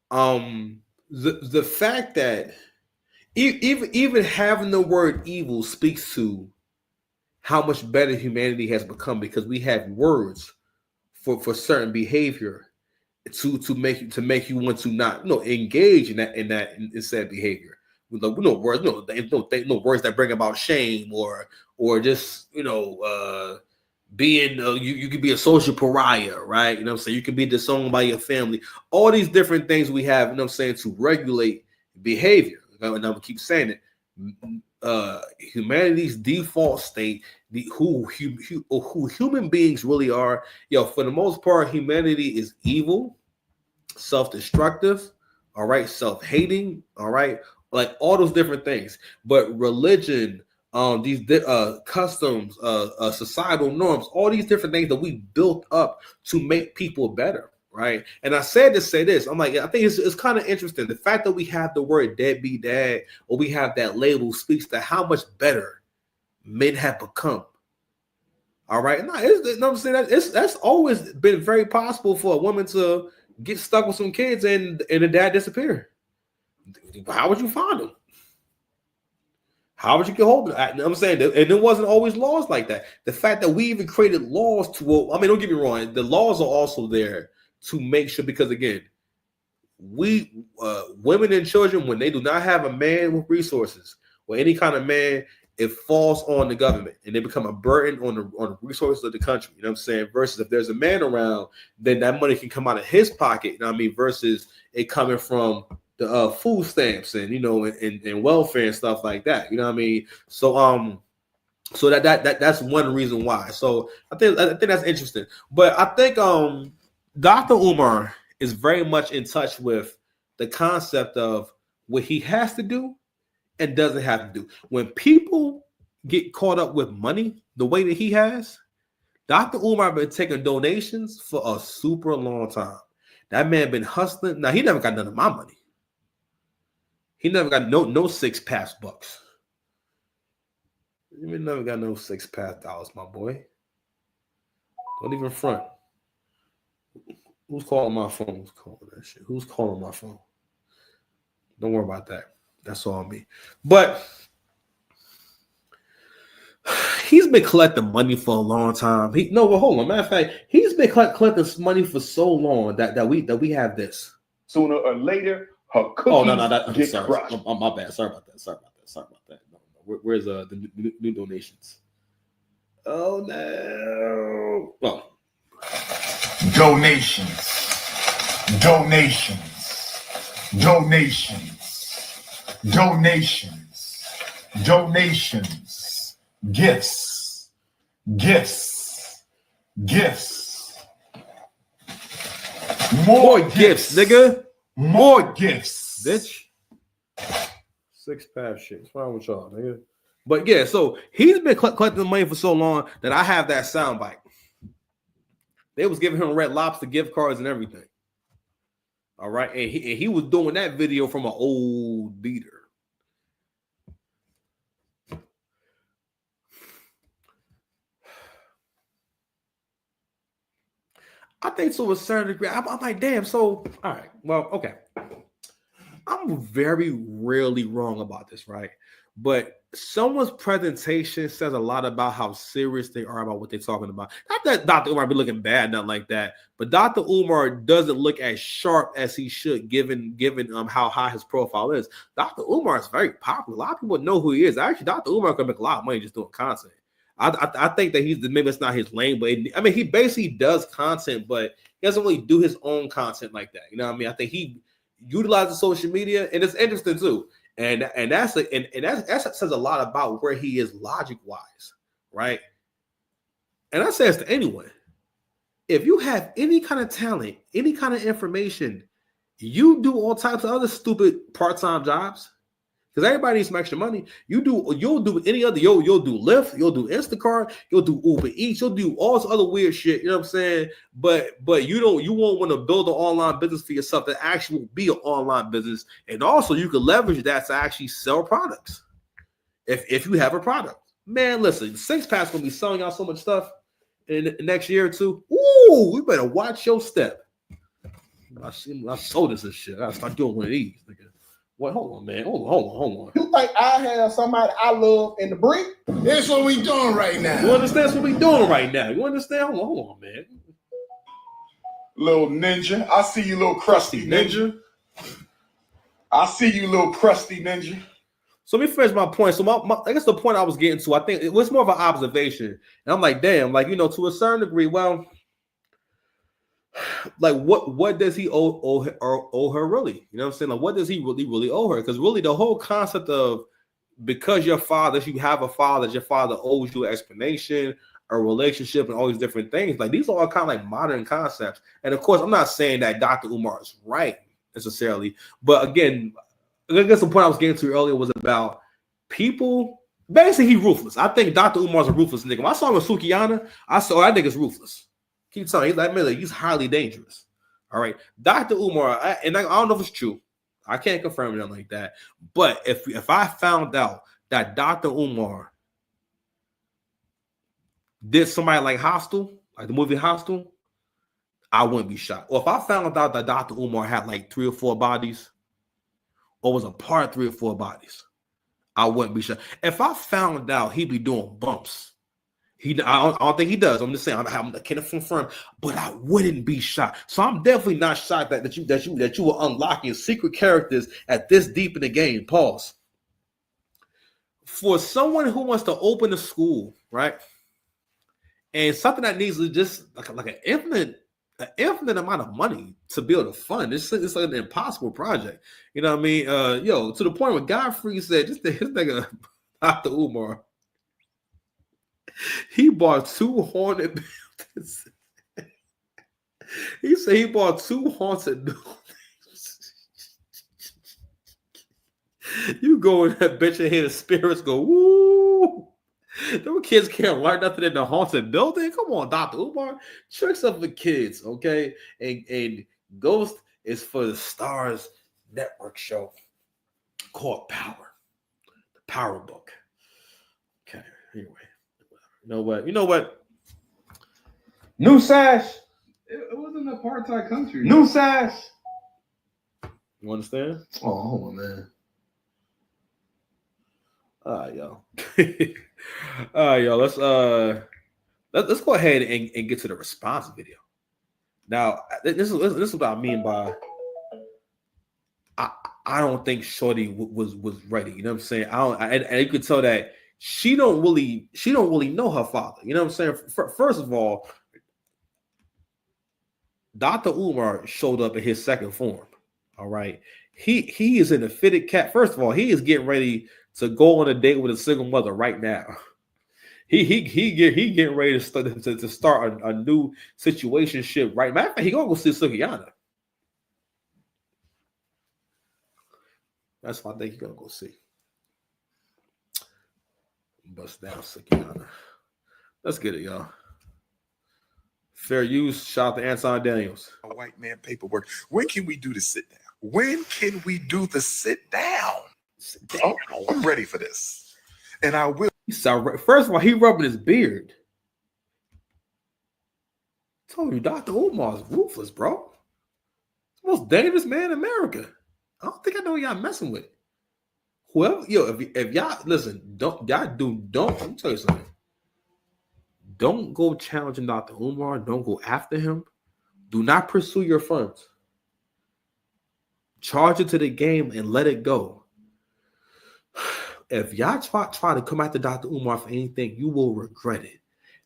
The fact that even having the word evil speaks to how much better humanity has become because we have words for certain behavior to make you want to not engage in said behavior. With no words, no words that bring about shame or just being you could be a social pariah, right? You know what I'm saying? You can be disowned by your family. All these different things we have, you know what I'm saying, to regulate behavior. And I'm gonna keep saying it. Humanity's default state, who human beings really are, for the most part, humanity is evil, self-destructive, all right, self-hating, all right, like all those different things. But religion, these customs, societal norms, all these different things that we built up to make people better. Right. And I said to say this, I'm like, I think it's kind of interesting. The fact that we have the word deadbeat dad or we have that label speaks to how much better men have become. All right, no, you know what I'm saying? That's always been very possible for a woman to get stuck with some kids and the dad disappear. How would you find them? How would you get hold of it? You know what I'm saying? And there wasn't always laws like that. The fact that we even created laws to, well, I mean, don't get me wrong. The laws are also there to make sure, because again, we women and children, when they do not have a man with resources or any kind of man, it falls on the government and they become a burden on the resources of the country. You know what I'm saying? Versus if there's a man around, then that money can come out of his pocket. You know what I mean? Versus it coming from the food stamps and, you know, and welfare and stuff like that. You know what I mean? So so that's one reason why. So I think that's interesting. But I think Dr. Umar is very much in touch with the concept of what he has to do and doesn't have to do. When people get caught up with money the way that he has, Dr. Umar been taking donations for a super long time. That man been hustling. Now, he never got none of my money. He never got no six-pack bucks. He never got no six-pack dollars, my boy. Don't even front. Who's calling my phone? Who's calling that shit? Who's calling my phone? Don't worry about that. That's all me. But he's been collecting money for a long time. Hold on. Matter of fact, he's been collecting money for so long that we have this. Sooner or later, her cookies get sorry. crushed. My bad. Sorry about that. No. Where's the new donations? Oh no. Well. Donations, gifts, more gifts, nigga. More gifts, bitch. Six-pack shit. What's wrong with y'all, nigga? But yeah, so he's been collecting money for so long that I have that soundbite. They was giving him Red Lobster gift cards and everything. All right, and he was doing that video from an old beater. I think to a certain degree, I'm like, damn. So, all right, well, okay. I'm very rarely wrong about this, right? But someone's presentation says a lot about how serious they are about what they're talking about. Not that Dr. Umar be looking bad, nothing like that, but Dr. Umar doesn't look as sharp as he should, given how high his profile is. Dr. Umar is very popular. A lot of people know who he is. Actually, Dr. Umar can make a lot of money just doing content. I think that maybe it's not his lane, but he basically does content, but he doesn't really do his own content like that. You know what I mean? I think he utilizes social media, and it's interesting too. And that says a lot about where he is logic wise, right? And I says to anyone, if you have any kind of talent, any kind of information, you do all types of other stupid part-time jobs. Because everybody needs some extra money. You'll do any other, you'll do Lyft, you'll do Instacart, you'll do Uber Eats, you'll do all this other weird shit, you know what I'm saying? But you won't want to build an online business for yourself that actually will be an online business. And also you can leverage that to actually sell products. If you have a product. Man, listen, Six-Pack's gonna be selling out so much stuff in the next year or two. Ooh, we better watch your step. I sold this and shit. I gotta start doing one of these, nigga. Wait, hold on, man. Hold on. You think I have somebody I love in the brick? That's what we doing right now. You understand? That's what we doing right now. You understand? Hold on, man. Little ninja. I see you, little crusty ninja. I see you, little crusty ninja. So let me finish my point. So I guess the point I was getting to, I think it was more of an observation. And I'm like, damn, like, to a certain degree, well, like what does he owe her really? You know what I'm saying? Like, what does he really owe her? Because really the whole concept of because you have a father, your father owes you an explanation, a relationship, and all these different things. Like, these are all kind of like modern concepts. And of course, I'm not saying that Dr. Umar is right necessarily, but again, I guess the point I was getting to earlier was about people. Basically, he's ruthless. I think Dr. Umar's a ruthless nigga. When I saw him with Sukiyana, I saw that nigga's ruthless. Keep telling you, he's highly dangerous. All right, Dr. Umar, I don't know if it's true. I can't confirm it like that. But if I found out that Dr. Umar did somebody like Hostel, like the movie Hostel, I wouldn't be shocked. Or if I found out that Dr. Umar had like 3 or 4 bodies, or was a part of 3 or 4 bodies, I wouldn't be shocked. If I found out he'd be doing bumps, I don't think he does. I'm just saying, I can't confirm, but I wouldn't be shocked. So I'm definitely not shocked that you were unlocking secret characters at this deep in the game. Pause. For someone who wants to open a school, right, and something that needs just like an infinite amount of money to build a fund, it's like an impossible project. You know what I mean? To the point where Godfrey said, his nigga Dr. Umar, he bought 2 haunted buildings. He said he bought 2 haunted buildings. You go in that bitch and hear the spirits go, woo. Them kids can't learn nothing in the haunted building. Come on, Dr. Umar. Tricks of the kids, okay? And Ghost is for the Stars Network show called Power. The Power Book. Okay, anyway. You know what? New sash. It wasn't an apartheid country. New sash. You understand? Oh, hold on, man. All right, y'all. All right, y'all. Let's go ahead and get to the response video. Now, this is what I mean by I don't think Shorty was ready. You know what I'm saying? And you could tell that she don't really know her father. You know what I'm saying? First of all, Dr. Umar showed up in his second form. All right. He is in a fitted cap. First of all, he is getting ready to go on a date with a single mother right now. He getting ready to start a new situationship right. Matter of fact, he gonna go see Sukiyana. That's what I think he's gonna go see. Bust down Sukiyana. Let's get it, y'all. Fair use. Shout out to Anton Daniels. White man paperwork. When can we do the sit down? When can we do the sit down? Oh, I'm ready for this. And I will. First of all, he rubbing his beard. I told you, Dr. Umar's ruthless, bro. He's the most dangerous man in America. I don't think I know who y'all messing with. Whoever, if y'all listen, don't let me tell you something. Don't go challenging Dr. Umar. Don't go after him. Do not pursue your funds. Charge it to the game and let it go. If y'all try to come after Dr. Umar for anything, you will regret it.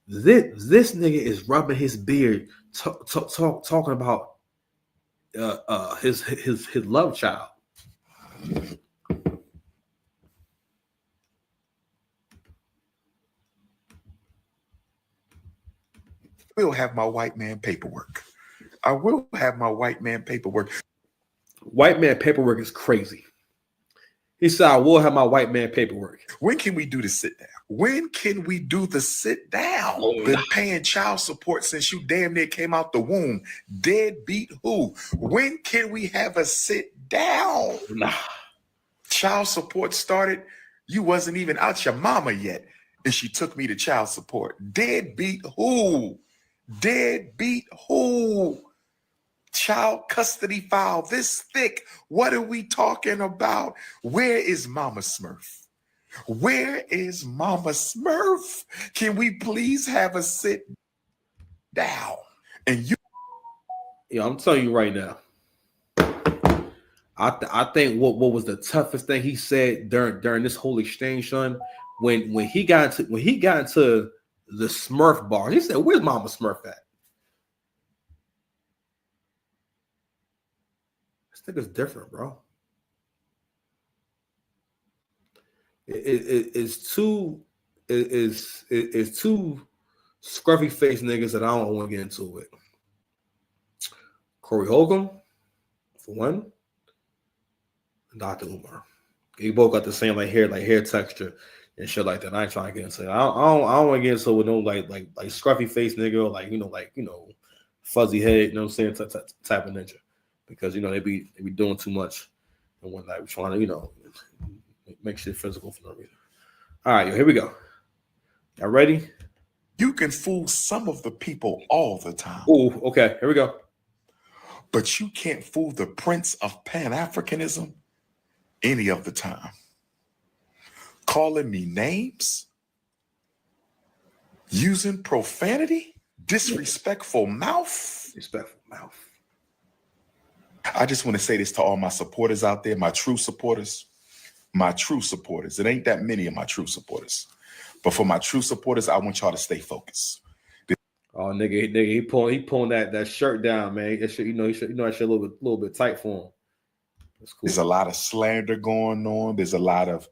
This nigga is rubbing his beard, talking about his love child. I will have my white man paperwork. I will have my white man paperwork. White man paperwork is crazy. He said, I will have my white man paperwork. When can we do the sit down? When can we do the sit down? Been paying child support since you damn near came out the womb. Deadbeat who? When can we have a sit down? Nah. Child support started. You wasn't even out your mama yet. And she took me to child support. Deadbeat who? Deadbeat who? Child custody file this thick. What are we talking about? Where is Mama Smurf? Where is Mama Smurf? Can we please have a sit down? And you, I'm telling you right now. I think what was the toughest thing he said during this whole exchange, son, when he got into the Smurf bar, he said, "Where's Mama Smurf at?" This nigga's different, bro. It's two scruffy face niggas that I don't want to get into it. Corey Holcomb, for one, and Dr. Umar. They both got the same hair texture and shit like that. I ain't trying to get into it. I don't want to get into it with no like scruffy face nigga, or fuzzy head, you know what I'm saying, type of ninja. Because they be doing too much and whatnot. We're trying to, make shit physical for no reason. All right, here we go. Y'all ready? You can fool some of the people all the time. Oh, okay. Here we go. But you can't fool the Prince of Pan-Africanism any of the time. Calling me names, using profanity, disrespectful mouth. Respectful mouth. I just want to say this to all my supporters out there, my true supporters. My true supporters. It ain't that many of my true supporters. But for my true supporters, I want y'all to stay focused. Oh, nigga, he pulling that shirt down, man. That shit, that shit a little bit tight for him. That's cool. There's a lot of slander going on. There's a lot of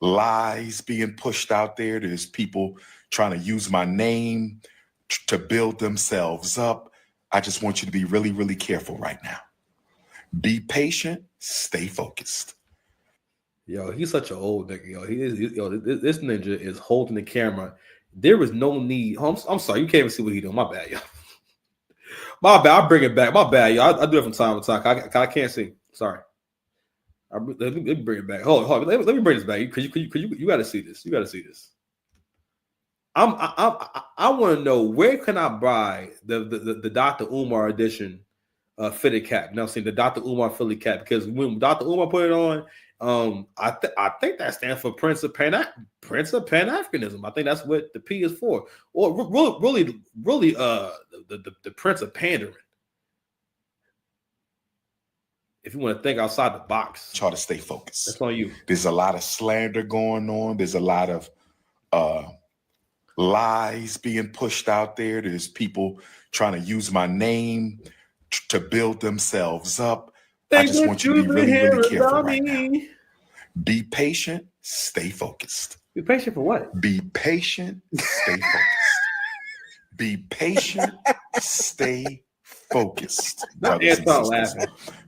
lies being pushed out there. There's people trying to use my name to build themselves up. I just want you to be really, really careful right now. Be patient. Stay focused. Yo, he's such an old nigga. This ninja is holding the camera. There is no need. I'm sorry, you can't even see what he doing. My bad, yo. My bad. I'll bring it back. My bad, yo. I do it from time to time. I can't see. Sorry. Let me bring it back. Hold on. Let me bring this back because you got to see this. You got to see this. I want to know, where can I buy the Dr. Umar edition fitted cap? Now, see the Dr. Umar Philly cap, because when Dr. Umar put it on, I think that stands for Prince of Pan-Africanism. I think that's what the P is for, or really the Prince of Pandering. If you want to think outside the box, try to stay focused. That's on you. There's a lot of slander going on. There's a lot of lies being pushed out there. There's people trying to use my name to build themselves up. I just want you to be really, really careful right now. Be patient. Stay focused. Be patient for what? Be patient. Stay focused. Be patient. Stay focused.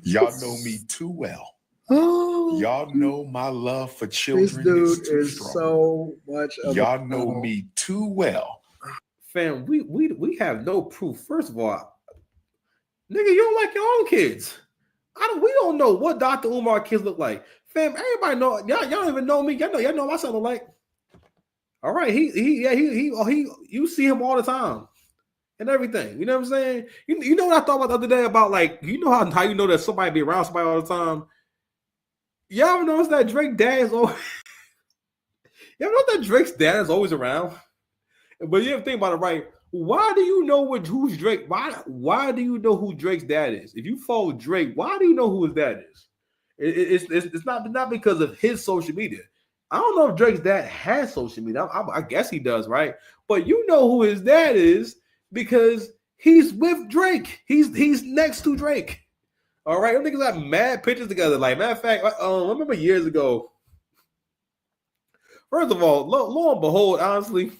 Y'all know me too well. Y'all know my love for children. This dude is so much of y'all know me too well. Fam, we have no proof. First of all, nigga, you don't like your own kids. We don't know what Dr. Umar kids look like. Fam, everybody know. Y'all don't even know me. Y'all know my son look like. All right, he you see him all the time and everything. You know what I'm saying? You know what I thought about the other day about, like, you know how you know that somebody be around somebody all the time. Y'all ever notice that Drake's dad is always you ever know that Drake's dad is always around? But you ever think about it, right? Why do you know who's Drake? Why do you know who Drake's dad is? If you follow Drake, why do you know who his dad is? It's not because of his social media. I don't know if Drake's dad has social media. I guess he does, right? But you know who his dad is because he's with Drake. He's next to Drake. All right, them niggas have mad pictures together. Like, matter of fact, I remember years ago. First of all, lo and behold, honestly,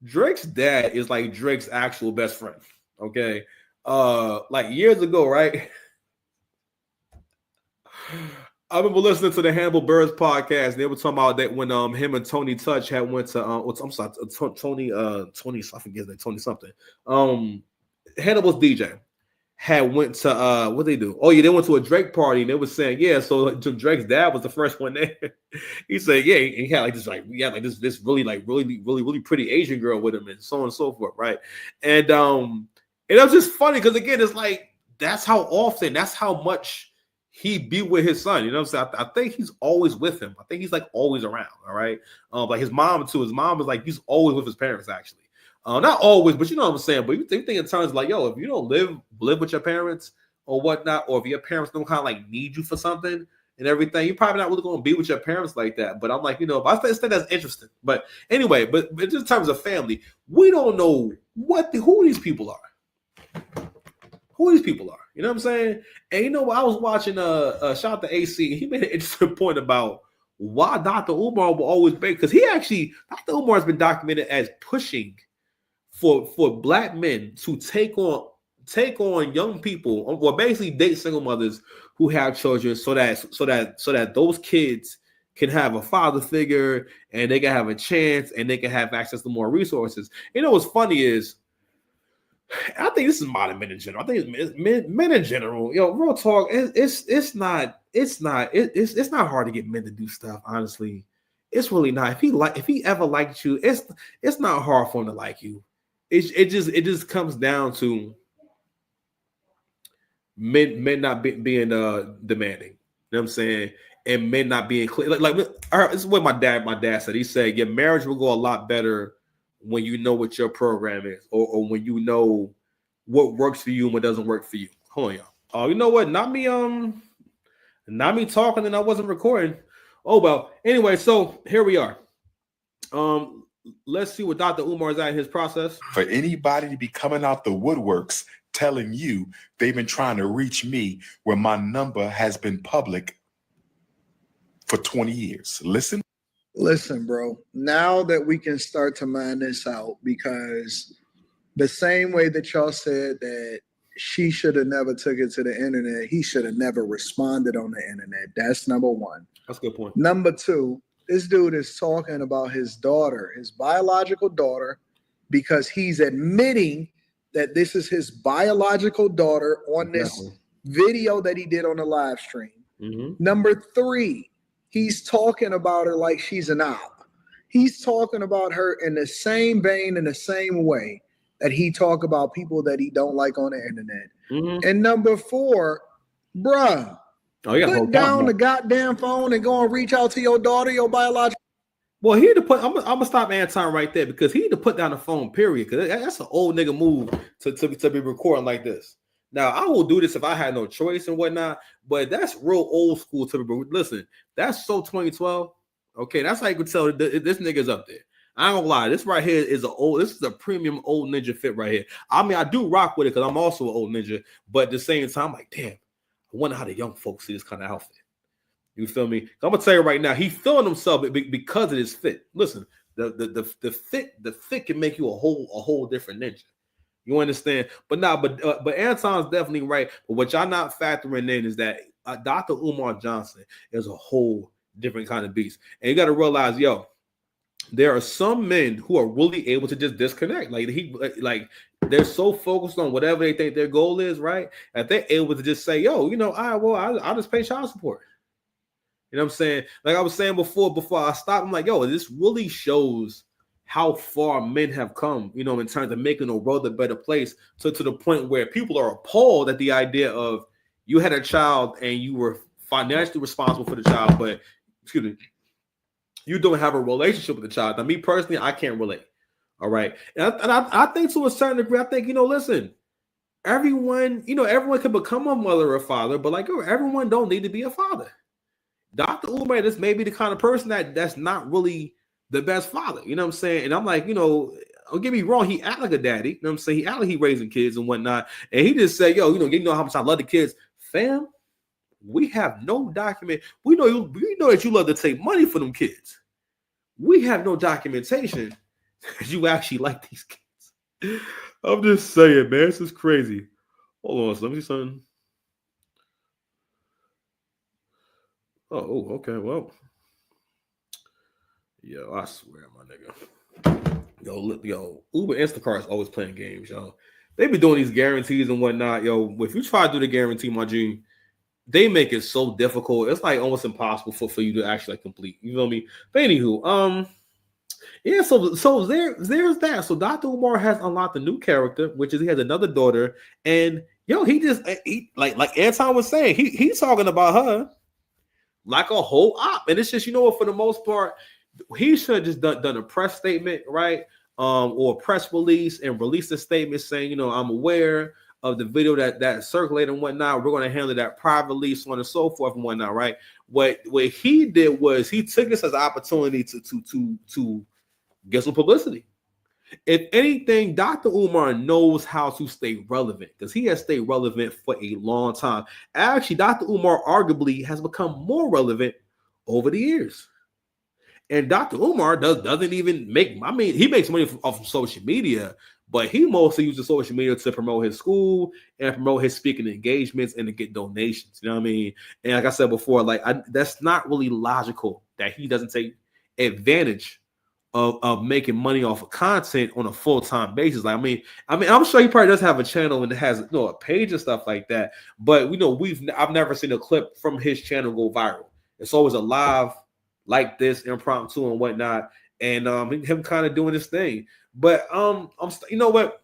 Drake's dad is like Drake's actual best friend. Okay, like years ago, right? I remember listening to the Hannibal Buress podcast. They were talking about that when him and Tony Touch had went to I'm sorry, Tony I forget his name, Tony something. Hannibal's DJ had went to what they do? Oh yeah, they went to a Drake party and they were saying, yeah, so Drake's dad was the first one there. He said, yeah, he had this really pretty Asian girl with him and so on and so forth, right? And it was just funny because again, it's like that's how much he be with his son. You know what I'm saying? I think he's always with him. I think he's like always around. All right. Like his mom too. His mom is like he's always with his parents actually. Not always, but you know what I'm saying. But you think in terms of like, yo, if you don't live with your parents or whatnot, or if your parents don't kind of like need you for something and everything, you're probably not really going to be with your parents like that. But I'm like, but I think that's interesting. But anyway, but just in terms of family, we don't know who these people are. Who these people are. You know what I'm saying? And I was watching shout out to AC. He made an interesting point about why Dr. Umar will always be, because Dr. Umar has been documented as pushing for black men to take on young people, or basically date single mothers who have children, so that those kids can have a father figure and they can have a chance and they can have access to more resources. What's funny is, I think this is modern men in general. I think it's men in general. Real talk. It's not hard to get men to do stuff. Honestly, it's really not. If he ever liked you, it's not hard for him to like you. It just comes down to men not being demanding. You know what I'm saying? And men not being clear. This is what my dad said. He said, your marriage will go a lot better when you know what your program is, or when you know what works for you and what doesn't work for you. Hold on, y'all. Oh, you know what? Not me talking and I wasn't recording. Oh well. Anyway, so here we are. Let's see what Dr. Umar is at in his process. For anybody to be coming out the woodworks telling you they've been trying to reach me when my number has been public for 20 years. Listen, bro, now that we can start to mine this out, because the same way that y'all said that she should have never took it to the internet, he should have never responded on the internet. That's number one. That's a good point. Number two, this dude is talking about his daughter, his biological daughter, because he's admitting that this is his biological daughter on this video that he did on the live stream. Mm-hmm. Number three, he's talking about her like she's an op. He's talking about her in the same vein, in the same way that he talk about people that he don't like on the internet. Mm-hmm. And number four, bruh, put down the goddamn phone and go and reach out to your daughter, your biological. Well, he had to put. I'm gonna stop Anton right there because he had to put down the phone. Period. Because that's an old nigga move to be recording like this. Now I will do this if I had no choice and whatnot, but that's real old school to be. Listen, that's so 2012. Okay, that's how you could tell this nigga's up there. I ain't gonna lie. This right here is this is a premium old ninja fit right here. I mean, I do rock with it because I'm also an old ninja, but at the same time, I'm like, damn, I wonder how the young folks see this kind of outfit. You feel me? I'm gonna tell you right now, he feeling himself because of his fit. Listen, the fit can make you a whole different ninja. You understand? But Anton's definitely right. But what y'all not factoring in is that Dr. Umar Johnson is a whole different kind of beast, and you got to realize, yo, there are some men who are really able to just disconnect. They're so focused on whatever they think their goal is, right? That they're able to just say, yo, I'll just pay child support. You know what I'm saying? Like I was saying before I stopped, I'm like, yo, this really shows how far men have come, in terms of making the world a better place, to the point where people are appalled at the idea of you had a child and you were financially responsible for the child, but you don't have a relationship with the child. Now, me personally, I can't relate. All right. And I think to a certain degree, I think, listen, everyone can become a mother or a father, but everyone don't need to be a father. Dr. Umar, this may be the kind of person that's not really the best father. You know what I'm saying? And I'm like, don't get me wrong, he act like a daddy. You know what I'm saying? He act like he raising kids and whatnot. And he just said, yo, you know how much I love the kids. Fam, we have no document. We know that you love to take money for them kids. We have no documentation that you actually like these kids. I'm just saying, man, this is crazy. Hold on, so let me see something. Oh, okay, well. Yo, I swear, my nigga. Yo, Uber Instacart is always playing games, y'all. They be doing these guarantees and whatnot. Yo, if you try to do the guarantee, my G, they make it so difficult. It's like almost impossible for you to actually complete. You feel me? But anywho, yeah, so there's that. So Dr. Umar has unlocked a new character, which is he has another daughter, and yo, he like Anton was saying, he's talking about her like a whole op. And it's just, for the most part, he should have just done a press statement, right? Or a press release and released a statement saying, I'm aware of the video that circulated and whatnot. We're going to handle that privately, so on and so forth and whatnot, right? What he did was he took this as an opportunity to get some publicity. If anything, Dr. Umar knows how to stay relevant because he has stayed relevant for a long time. Actually, Dr. Umar arguably has become more relevant over the years. And Dr. Umar doesn't even he makes money off of social media, but he mostly uses social media to promote his school and promote his speaking engagements and to get donations. You know what I mean? And like I said before, that's not really logical that he doesn't take advantage of making money off of content on a full-time basis. I mean, I'm sure he probably does have a channel and it has a page and stuff like that. But I've never seen a clip from his channel go viral. It's always a live like this, impromptu and whatnot, and him kind of doing his thing. But you know what?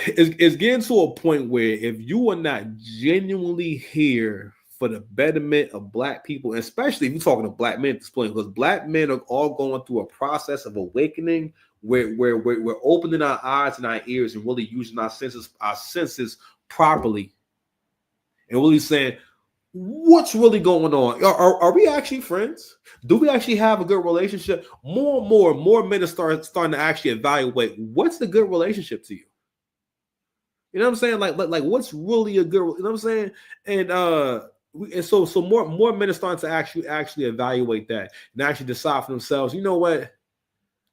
It's getting to a point where if you are not genuinely here for the betterment of Black people, especially if you're talking to Black men at this point, because Black men are all going through a process of awakening where we're opening our eyes and our ears and really using our senses properly, and really saying, what's really going on? Are we actually friends? Do we actually have a good relationship? More men are starting to actually evaluate what's the good relationship to you. You know what I'm saying? Like what's really a good, you know what I'm saying? And so more men are starting to actually evaluate that and actually decide for themselves, you know what?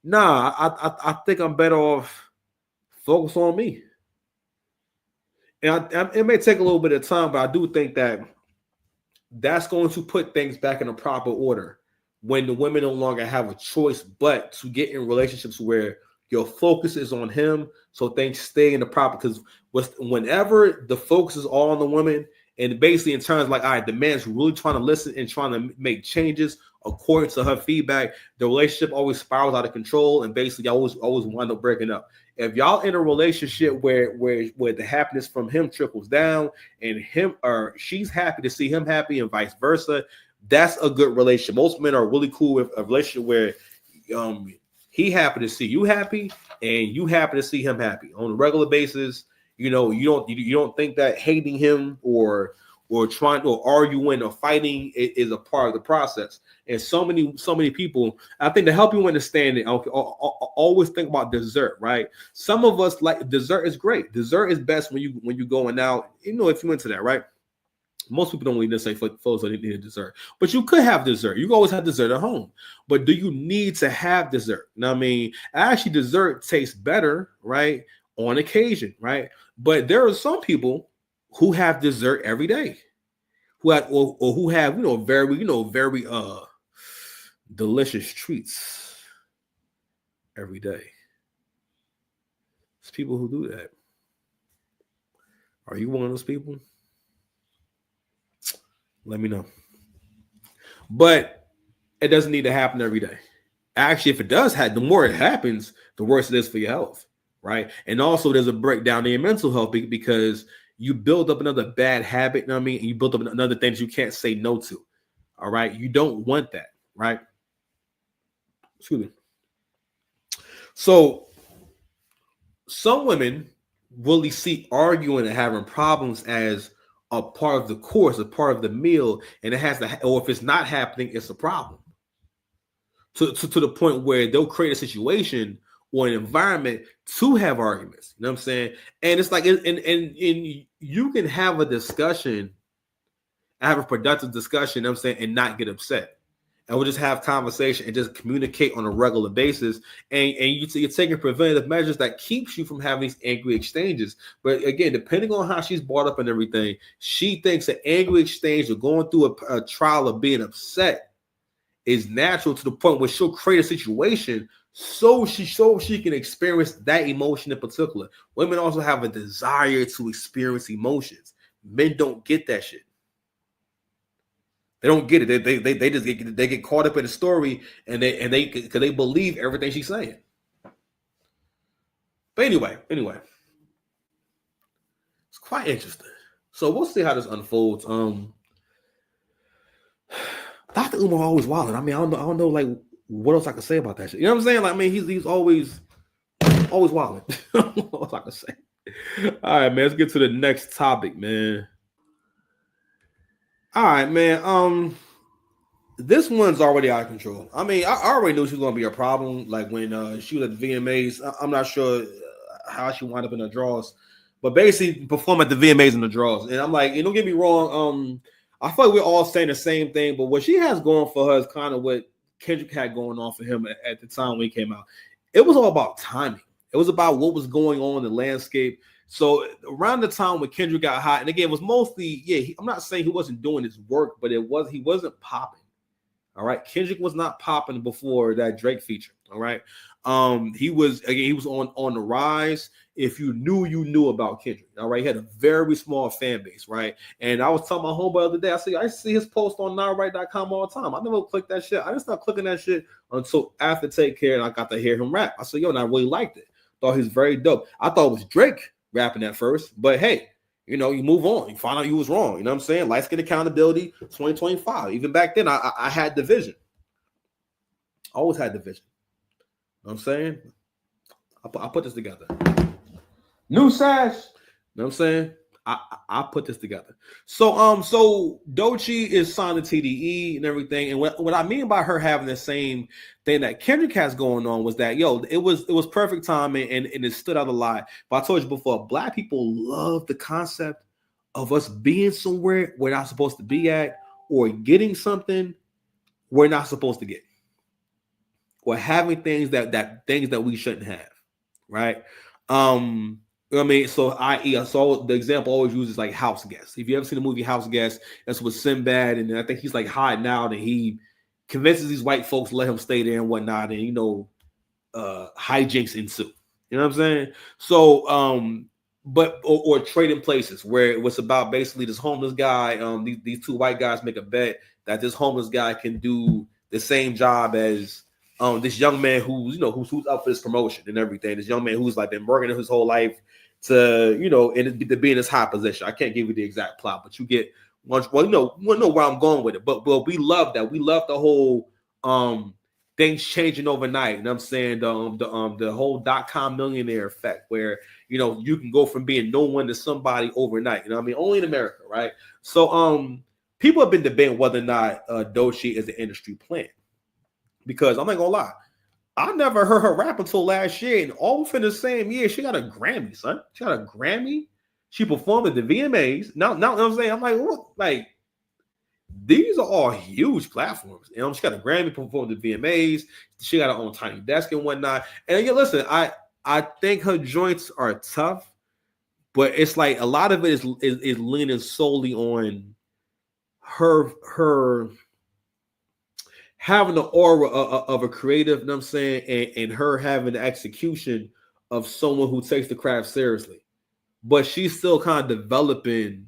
Nah, I think I'm better off focus on me. And it may take a little bit of time, but I do think that that's going to put things back in a proper order when the women no longer have a choice but to get in relationships where your focus is on him, so things stay in the proper. Because whenever the focus is all on the woman, and basically in terms like, all right, the man's really trying to listen and trying to make changes according to her feedback, the relationship always spirals out of control, and basically always wind up breaking up. If y'all in a relationship where the happiness from him trickles down, and him or she's happy to see him happy, and vice versa, that's a good relationship. Most men are really cool with a relationship where he happy to see you happy, and you happy to see him happy on a regular basis. You know, you don't think that hating him or trying or arguing or fighting is a part of the process. And so many people, I think, to help you understand it, always think about dessert, right? Some of us like dessert is great. Dessert is best when you going out. You know, if you into that, right? Most people don't really necessarily focus on eating dessert, but you could have dessert. You can always have dessert at home, but do you need to have dessert? Now, I mean, actually, dessert tastes better, right, on occasion, right? But there are some people who have dessert every day, who have or who have very delicious treats every day. It's people who do that. Are you one of those people? Let me know. But it doesn't need to happen every day. Actually, if it does happen, the more it happens, the worse it is for your health, right? And also, there's a breakdown in your mental health because you build up another bad habit, you know what I mean? And you build up another thing that you can't say no to, all right? You don't want that, right? Excuse me. So, some women really see arguing and having problems as a part of the course, a part of the meal, and it has to, or if it's not happening, it's a problem. To the point where they'll create a situation or an environment to have arguments. You know what I'm saying? And it's like, and you can have a discussion, have a productive discussion, you know what I'm saying, and not get upset. And we'll just have conversation and just communicate on a regular basis. And you're taking preventative measures that keeps you from having these angry exchanges. But again, depending on how she's brought up and everything, she thinks an angry exchange or going through a trial of being upset is natural, to the point where she'll create a situation so she can experience that emotion in particular. Women also have a desire to experience emotions. Men don't get that shit. They don't get it. They just get caught up in the story, and they believe everything she's saying. But anyway, it's quite interesting. So we'll see how this unfolds. Dr. Umar always wilding. I mean, I don't know like what else I can say about that shit. You know what I'm saying? Like, I mean, he's always wilding. What else I can say? All right, man. Let's get to the next topic, man. All right, man. This one's already out of control. I mean, I already knew she was gonna be a problem. Like when she was at the VMAs, I'm not sure how she wound up in the draws, but basically perform at the VMAs in the draws. And I'm like, don't get me wrong. I feel like we're all saying the same thing, but what she has going for her is kind of what Kendrick had going on for him at the time when he came out. It was all about timing. It was about what was going on in the landscape. So around the time when Kendrick got hot, and again, it was mostly, I'm not saying he wasn't doing his work, but he wasn't popping. All right, Kendrick was not popping before that Drake feature. All right, he was on the rise. If you knew about Kendrick. All right, he had a very small fan base, right? And I was telling my homeboy the other day, I see his post on nowright.com all the time. I never clicked that shit. I just started clicking that shit until after Take Care, and I got to hear him rap. I said, yo, and I really liked it. Thought he was very dope. I thought it was Drake rapping at first, but hey, you know, you move on. You find out you was wrong. You know what I'm saying? Light skin accountability 2025. Even back then, I had the vision. Always had the vision. You know what I'm saying? I put this together. New sash. You know what I'm saying? I put this together. So Doechii is signed to TDE and everything. And what I mean by her having the same thing that Kendrick has going on was that, yo, it was perfect timing and it stood out a lot. But I told you before, Black people love the concept of us being somewhere we're not supposed to be at, or getting something we're not supposed to get, or having things that we shouldn't have, right? I mean, so I saw the example always uses like House Guest. If you ever seen the movie House Guest, that's with Sinbad, and I think he's like hiding out, and he convinces these white folks to let him stay there and whatnot, and hijinks ensue. You know what I'm saying? So, or trading places where it was about basically this homeless guy. These two white guys make a bet that this homeless guy can do the same job as this young man who's up for this promotion and everything. This young man who's like been working his whole life to be in this high position. I can't give you the exact plot, but you get one. Well, know where I'm going with it. But we love that. We love the whole things changing overnight. You know what I'm saying? The whole .com millionaire effect, where you can go from being no one to somebody overnight. You know what I mean? Only in America, right? So people have been debating whether or not Doechii is an industry plant. Because I'm not gonna lie, I never heard her rap until last year, and all within the same year, she got a Grammy, son. She got a Grammy. She performed at the VMAs. Now, you know what I'm saying? I'm like, what? Like, these are all huge platforms. She got a Grammy, performed at the VMAs. She got her own tiny desk and whatnot. And again, listen, I think her joints are tough, but it's like a lot of it is leaning solely on her having the aura of a creative, you know what I'm saying, and her having the execution of someone who takes the craft seriously. But she's still kind of developing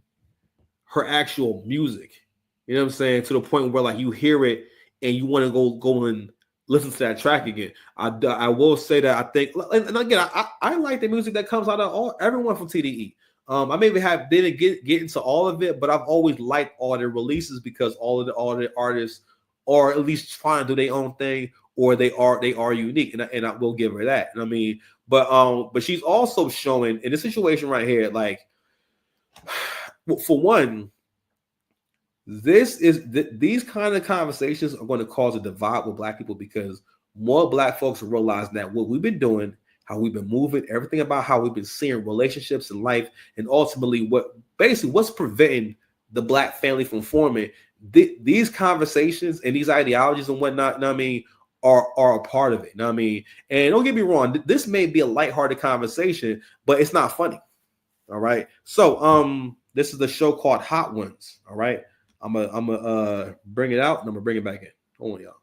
her actual music, you know what I'm saying, to the point where like you hear it and you want to go and listen to that track again. I will say that I think, and again, I like the music that comes out of everyone from TDE. I maybe didn't get into all of it, but I've always liked all their releases because all the artists are at least trying to do their own thing, or they are unique, and I will give her that. I mean, but she's also showing in this situation right here, like, for one, these kind of conversations are going to cause a divide with Black people, because more Black folks realize that what we've been doing, how we've been moving, everything about how we've been seeing relationships in life, and ultimately what's preventing the Black family from forming. These conversations and these ideologies and whatnot, you know what I mean, are a part of it. You know what I mean? And don't get me wrong, this may be a lighthearted conversation, but it's not funny. All right. So this is the show called Hot Ones. All right. I'm gonna bring it out and I'm gonna bring it back in. Hold on, y'all.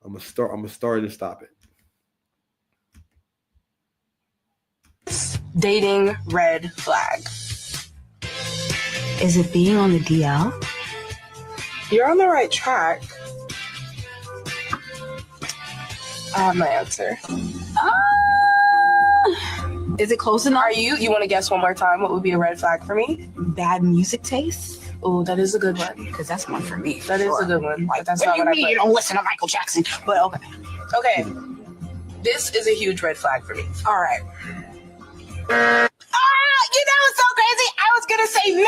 I'm gonna start and stop it. Dating red flag. Is it being on the DL? You're on the right track. I have my answer. Is it close enough? You want to guess one more time? What would be a red flag for me? Bad music taste. Oh, that is a good one. Because that's one for me. That is a good one. Like, that's not what I mean. You don't listen to Michael Jackson. But okay. Okay. This is a huge red flag for me. All right. It's so crazy. I was gonna say men.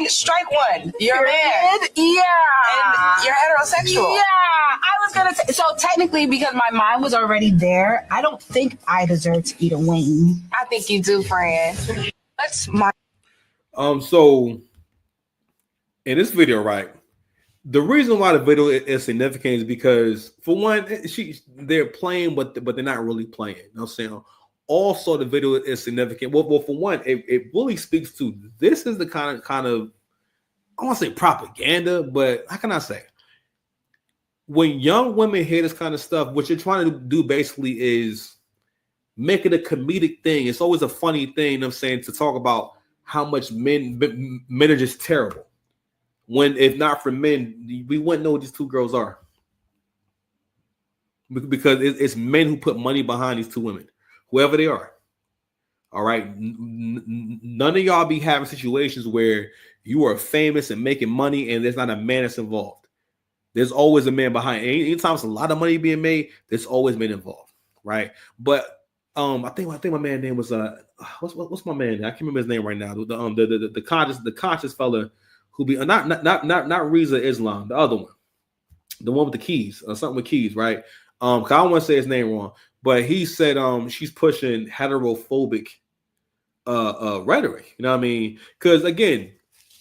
Strike one. You're a man. Yeah. And you're heterosexual. Yeah. I was gonna say, so technically, because my mind was already there, I don't think I deserve to eat a wing. I think you do, friend. That's my. So in this video, right? The reason why the video is significant is because, for one, they're playing, but they're not really playing. You know what I'm saying? also the video is significant. Well, for one, it really speaks to this is the kind of I don't want to say propaganda, but how can I say? When young women hear this kind of stuff, what you're trying to do basically is make it a comedic thing. It's always a funny thing, you know what I'm saying, to talk about how much men are just terrible. When if not for men, we wouldn't know what these two girls are. Because it's men who put money behind these two women, whoever they are. All right. None of y'all be having situations where you are famous and making money and there's not a man that's involved. There's always a man behind. Anytime there's a lot of money being made, there's always men involved, right? But I think my man's name was what's my man? I can't remember his name right now. The conscious fella who be not Reza Islam, the other one, the one with the keys, something with keys, right? 'Cause I don't want to say his name wrong, but he said she's pushing heterophobic rhetoric. You know what I mean? Because again,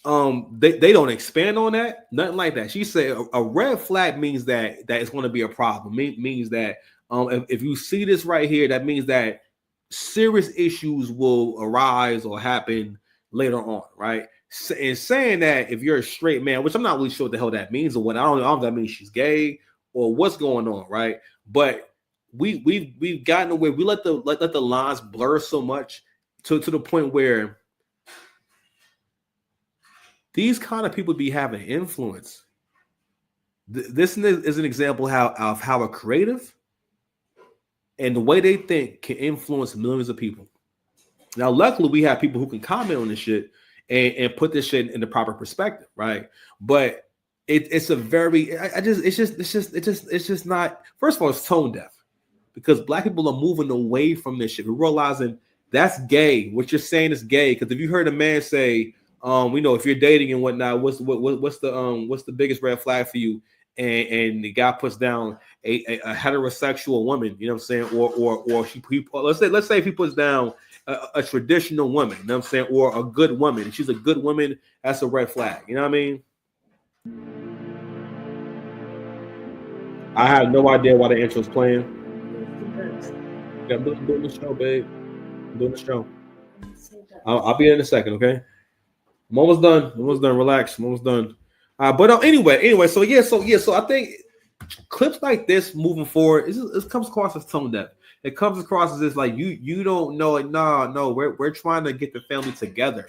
they don't expand on that, nothing like that. She said a red flag means that it's going to be a problem. Means that if you see this right here, that means that serious issues will arise or happen later on, right? And saying that if you're a straight man, which I'm not really sure what the hell that means or what, I don't know if that means she's gay or what's going on, right? But we've gotten away. We let the lines blur so much to the point where these kind of people be having influence. This is an example of how a creative and the way they think can influence millions of people. Now, luckily, we have people who can comment on this shit and put this shit in the proper perspective, right? But it's a very, it's just not. First of all, it's tone deaf because Black people are moving away from this shit. We're realizing that's gay. What you're saying is gay because if you heard a man say, we know if you're dating and whatnot, what's the biggest red flag for you? And the guy puts down a heterosexual woman, you know what I'm saying, or let's say if he puts down a traditional woman, you know what I'm saying, or a good woman, and she's a good woman, that's a red flag. You know what I mean? I have no idea why the intro's playing. Yeah, I'm doing the show, babe. I'm doing the show. I'll be in a second, okay? I'm almost done. Relax. I'm almost done. But anyway. So I think clips like this moving forward, it comes across as tone deaf. It comes across as this like you don't know it. No, we're trying to get the family together.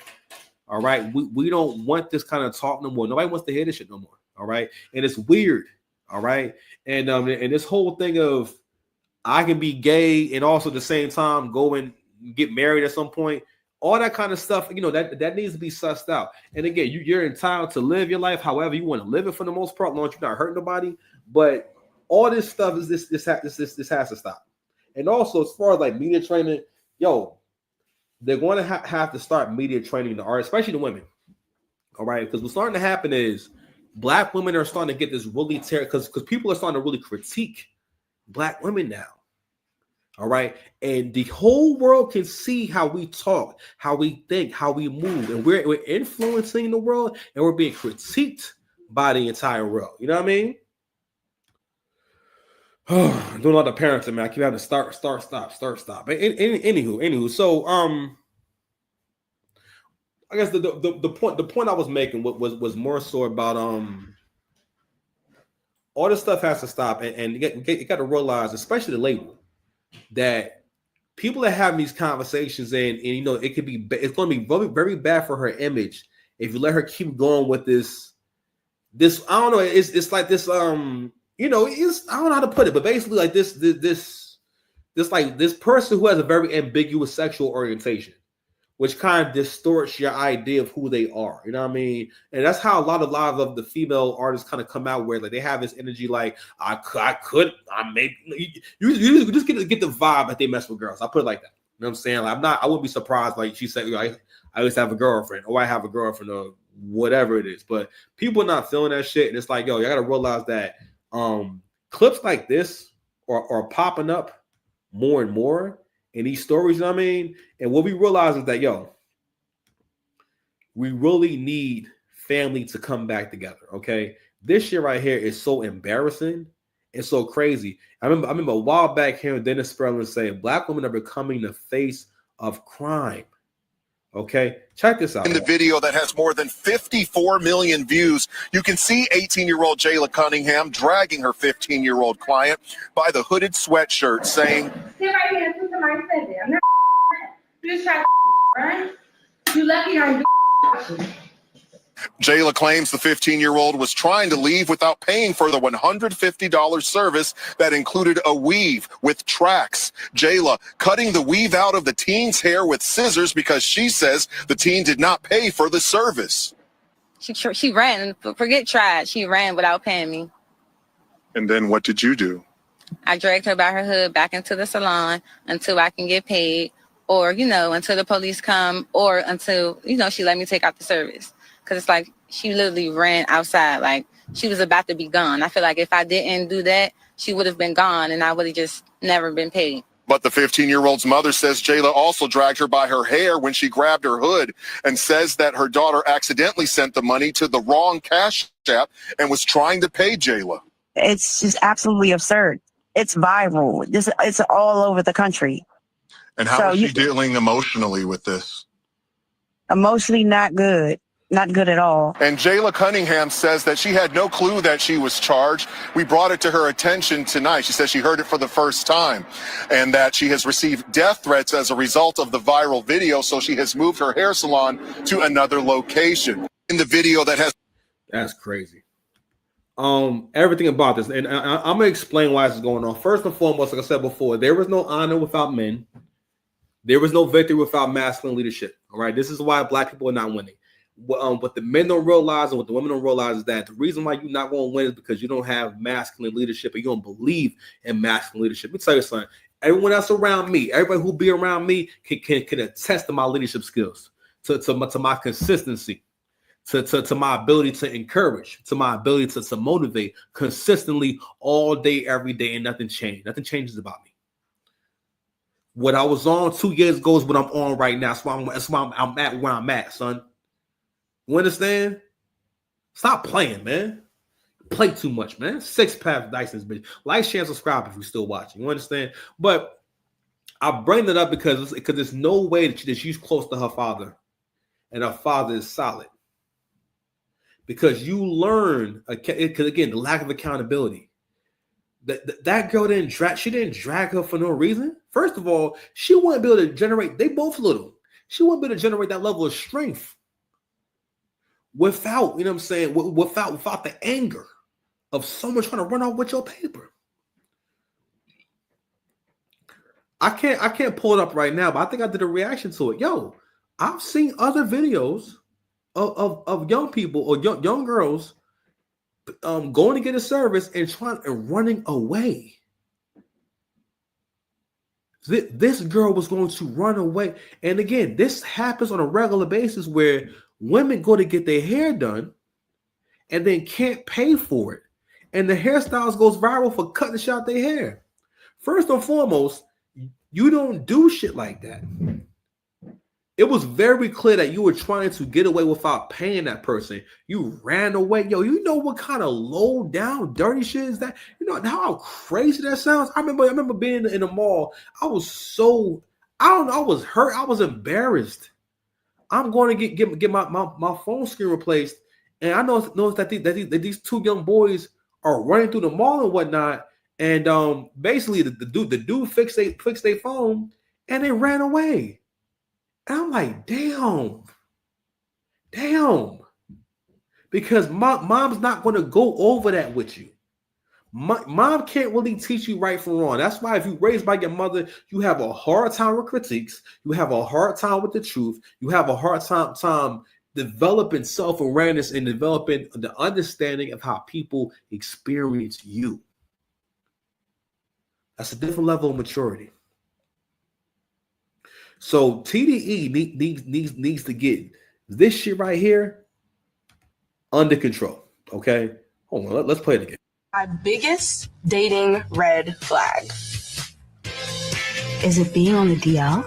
All right, we don't want this kind of talk no more. Nobody wants to hear this shit no more. All right, and it's weird. All right, and this whole thing of I can be gay and also at the same time go and get married at some point. All that kind of stuff, you know, that needs to be sussed out. And again, you're entitled to live your life however you want to live it for the most part, as long as you're not hurting nobody. But all this stuff is this has to stop. And also, as far as like media training, they're going to have to start media training the art, especially the women. All right, because what's starting to happen is Black women are starting to get this really because people are starting to really critique Black women now. All right. And the whole world can see how we talk, how we think, how we move. And we're influencing the world and we're being critiqued by the entire world. You know what I mean? I'm doing a lot of parenting, man. I keep having to start, stop. Anywho. So I guess the point I was making was more so about all this stuff has to stop and you got to realize, especially the label, that people that have these conversations and you know it's going to be very, very bad for her image if you let her keep going with this I don't know, it's like this you know, it's I don't know how to put it, but basically like this like this person who has a very ambiguous sexual orientation, which kind of distorts your idea of who they are. You know what I mean? And that's how a lot of the female artists kind of come out, where like they have this energy like I may you just get the vibe that they mess with girls. I put it like that. You know what I'm saying? Like I wouldn't be surprised like she said, I used to have a girlfriend or I have a girlfriend or whatever it is. But people are not feeling that shit. And it's like, you gotta realize that clips like this are popping up more and more in these stories, you know what I mean? And what we realize is that, we really need family to come back together, okay? This shit right here is so embarrassing It's so crazy. I remember a while back hearing Dennis Sperling say black women are becoming the face of crime. Okay, check this out. In the video that has more than 54 million views, you can see 18-year-old Jayla Cunningham dragging her 15-year-old client by the hooded sweatshirt, saying, Sit right here and listen to my statement. I'm not you just try right? You lucky I ain't Jayla claims the 15-year-old was trying to leave without paying for the $150 service that included a weave with tracks. Jayla cutting the weave out of the teen's hair with scissors because she says the teen did not pay for the service. She ran, forget tried. She ran without paying me. And then what did you do? I dragged her by her hood back into the salon until I can get paid, or, you know, until the police come, or until, you know, she let me take out the service. Because it's like she literally ran outside like she was about to be gone. I feel like if I didn't do that, she would have been gone and I would have just never been paid. But the 15-year-old's mother says Jayla also dragged her by her hair when she grabbed her hood and says that her daughter accidentally sent the money to the wrong cash app and was trying to pay Jayla. It's just absolutely absurd. It's viral. It's all over the country. And how is she dealing emotionally with this? Emotionally, not good. Not good at all. And Jayla Cunningham says that she had no clue that she was charged. We brought it to her attention tonight. She says she heard it for the first time and that she has received death threats as a result of the viral video. So she has moved her hair salon to another location. In the video that has... That's crazy. Everything about this. And I'm going to explain why this is going on. First and foremost, like I said before, there was no honor without men. There was no victory without masculine leadership. All right. This is why black people are not winning. What the men don't realize and what the women don't realize is that the reason why you're not going to win is because you don't have masculine leadership and you don't believe in masculine leadership. Let me tell you something. Everyone else around me, everybody who be around me can attest to my leadership skills, to my consistency, to my ability to encourage, to my ability to motivate consistently all day, every day, and nothing changed. Nothing changes about me. What I was on 2 years ago is what I'm on right now. That's why I'm at where I'm at, son. You understand? Stop playing, man. Play too much, man. 6-pack Dyson's bitch. Like, share, and subscribe if you're still watching. You understand? But I bring that up because there's no way that she's close to her father, and her father is solid. Because you learn, because again, the lack of accountability. That girl didn't drag her for no reason. First of all, she wouldn't be able to generate. They both little. She wouldn't be able to generate that level of strength. Without, you know what I'm saying, without the anger of someone trying to run off with your paper. I can't pull it up right now, but I think I did a reaction to it. Yo, I've seen other videos of young people or young girls going to get a service and running away. This girl was going to run away. And again, this happens on a regular basis where women go to get their hair done and then can't pay for it. And the hairstyles goes viral for cutting short their hair. First and foremost, you don't do shit like that. It was very clear that you were trying to get away without paying that person. You ran away. Yo, you know what kind of low down dirty shit is that? You know how crazy that sounds? I remember being in the mall. I was I was hurt. I was embarrassed. I'm going to get my phone screen replaced. And I noticed that these two young boys are running through the mall and whatnot. And basically the dude fixed their phone and they ran away. And I'm like, damn. Because mom's not going to go over that with you. Mom can't really teach you right from wrong. That's why if you're raised by your mother, you have a hard time with critiques. You have a hard time with the truth. You have a hard time developing self-awareness and developing the understanding of how people experience you. That's a different level of maturity. So TDE needs to get this shit right here under control. Okay, hold on. Let's play it again. My biggest dating red flag. Is it being on the DL?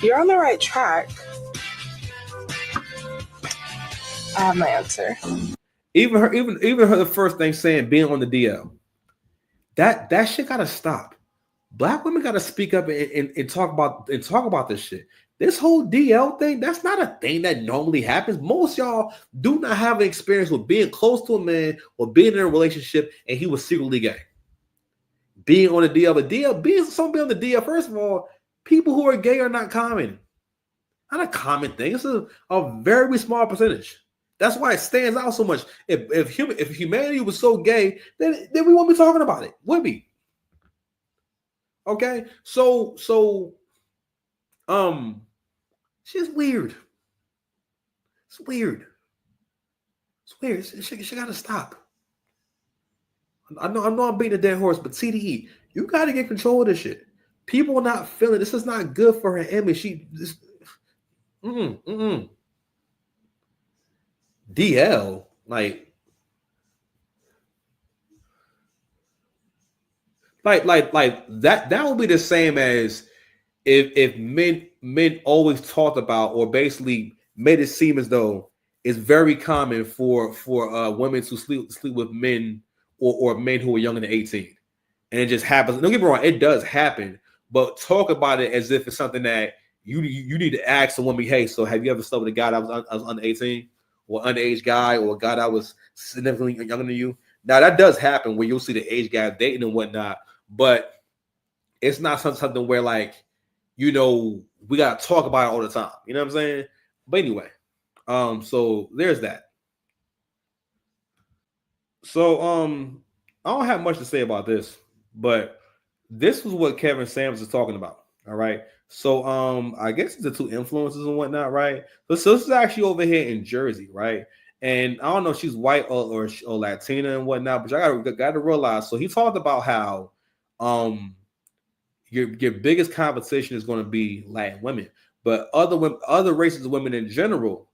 You're on the right track. I have my answer. Even her the first thing saying being on the DL. That shit gotta stop. Black women gotta speak up and talk about this shit. This whole DL thing, that's not a thing that normally happens. Most y'all do not have an experience with being close to a man or being in a relationship and he was secretly gay. Being on the DL, being on the DL, first of all, people who are gay are not common. Not a common thing. It's a very small percentage. That's why it stands out so much. If humanity was so gay, then we won't be talking about it, would we? Okay, so shit's weird. It's weird. It's weird. She gotta stop. I know I'm beating a dead horse, but CDE, you gotta get control of this shit. People are not feeling this is not good for her image. DL, like that would be the same as if men always talked about or basically made it seem as though it's very common for women to sleep with men or men who are younger than 18, and it just happens. Don't get me wrong, it does happen, but talk about it as if it's something that you need to ask the woman. Hey, so have you ever slept with a guy that was under 18, or underage guy, or a guy that was significantly younger than you? Now that does happen where you'll see the age gap dating and whatnot, but it's not something where like, you know, we gotta talk about it all the time. You know what I'm saying? But anyway, so there's that. So I don't have much to say about this, but this was what Kevin Samuels is talking about. All right. So I guess the two influencers and whatnot, right? So this is actually over here in Jersey, right? And I don't know if she's white or Latina and whatnot, but I got to realize. So he talked about how your biggest competition is going to be Latin women, but other races of women in general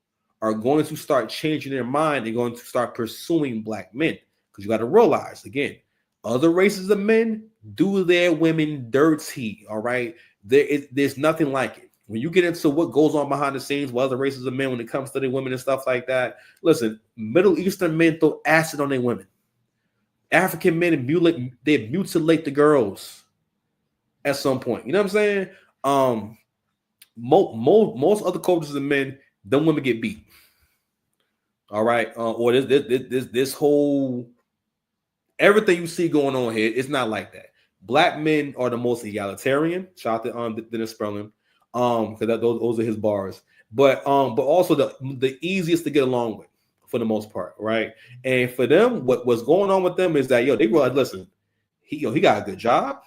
are going to start changing their mind and going to start pursuing black men, because you got to realize, again, other races of men do their women dirty. All right, there's nothing like it. When you get into what goes on behind the scenes with other races of men when it comes to their women and stuff like that, listen, Middle Eastern men throw acid on their women. African men mutilate the girls at some point. You know what I'm saying? Most other cultures of men, them women get beat. All right, or this whole everything you see going on here, it's not like that. Black men are the most egalitarian. Shout out to Dennis Spelling, because those are his bars. But also the easiest to get along with for the most part, right? And for them, what's going on with them is that they realize, listen, he got a good job,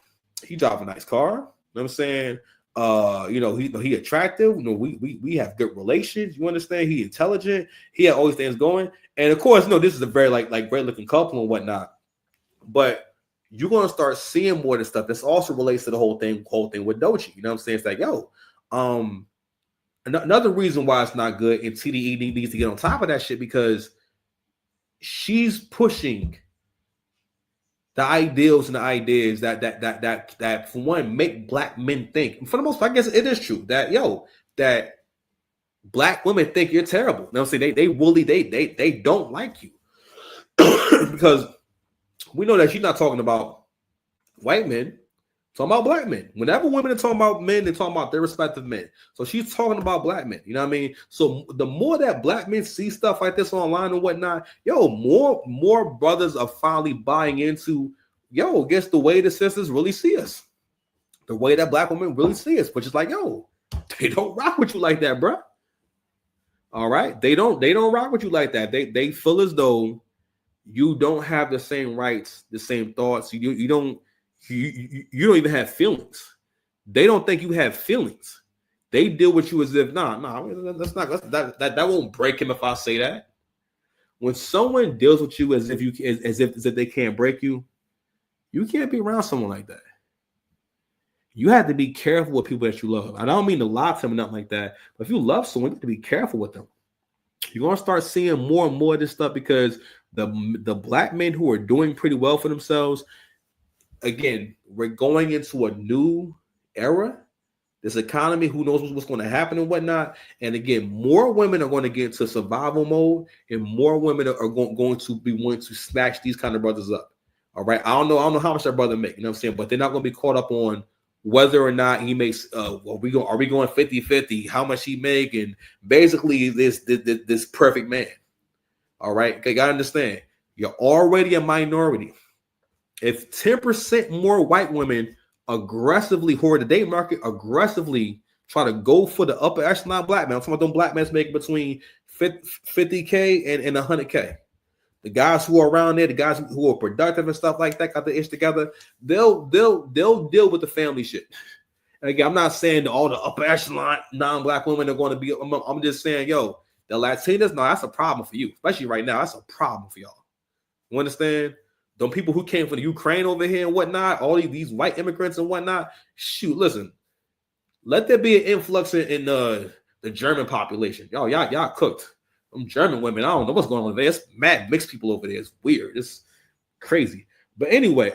he drives a nice car. You know what I'm saying? He attractive. We have good relations. You understand? He intelligent. He had all these things going. And of course, this is a very like great looking couple and whatnot. But you're gonna start seeing more of this stuff. This also relates to the whole thing with Doechii. You know what I'm saying? It's like, another reason why it's not good, and TDE needs to get on top of that shit, because she's pushing the ideals and the ideas that for one make black men think. And for the most part, I guess it is true that that black women think you're terrible. You know what I'm saying? They don't like you because we know that she's not talking about white men, talking about black men. Whenever women are talking about men, they're talking about their respective men. So she's talking about black men. You know what I mean? So the more that black men see stuff like this online and whatnot, more brothers are finally buying into, guess the way the sisters really see us. The way that black women really see us, which is like, they don't rock with you like that, bro. All right? They don't rock with you like that. They feel as though you don't have the same rights, the same thoughts. You don't even have feelings. They don't think you have feelings. They deal with you as if that won't break him if I say that. When someone deals with you as if they can't break you, you can't be around someone like that. You have to be careful with people that you love. I don't mean to lie to them or nothing like that, but if you love someone, you have to be careful with them. You're gonna start seeing more and more of this stuff because the black men who are doing pretty well for themselves, again, we're going into a new era. This economy, who knows what's going to happen and whatnot. And again, more women are going to get into survival mode, and more women are going to be wanting to smash these kind of brothers up. All right. I don't know how much that brother make, you know what I'm saying? But they're not going to be caught up on whether or not he makes are we going 50-50, how much he make, and basically this perfect man. All right. Okay, gotta understand, you're already a minority. If 10% more white women aggressively hoard the date market, aggressively try to go for the upper echelon black man, I'm talking about them black men making between 50K and 100K. The guys who are around there, the guys who are productive and stuff like that, got the ish together, they'll deal with the family shit. And again, I'm not saying that all the upper echelon non-black women are going to be. I'm just saying, yo, the Latinas, no, that's a problem for you, especially right now. That's a problem for y'all. You understand? Them people who came from the Ukraine over here and whatnot, all these white immigrants and whatnot. Shoot, listen, let there be an influx in the German population. Y'all cooked. Them German women, I don't know what's going on there. It's mad mixed people over there. It's weird. It's crazy. But anyway,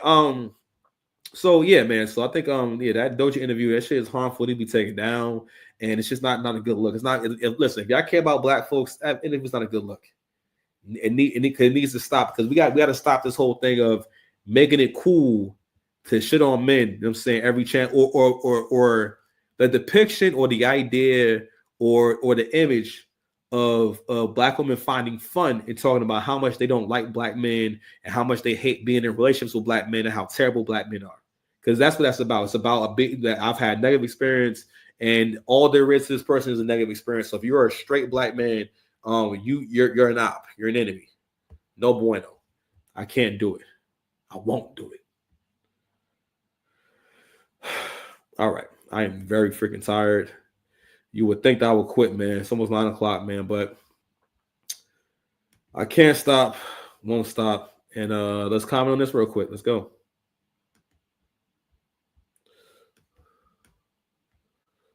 so yeah, man. So I think that Doja interview, that shit is harmful to be taken down, and it's just not a good look. It's not. Listen, if y'all care about black folks, that interview's not a good look. It needs to stop, because we got to stop this whole thing of making it cool to shit on men. You know what I'm saying? Every chance or the depiction or the idea or the image of black women finding fun and talking about how much they don't like black men and how much they hate being in relationships with black men and how terrible black men are. Because that's what that's about. It's about a big that I've had negative experience, and all there is to this person is a negative experience. So if you're a straight black man, you're an op, you're an enemy. No bueno. I can't do it. I won't do it. All right. I am very freaking tired. You would think that I would quit, man. It's almost 9 o'clock, man, but I can't stop, won't stop. And let's comment on this real quick. Let's go.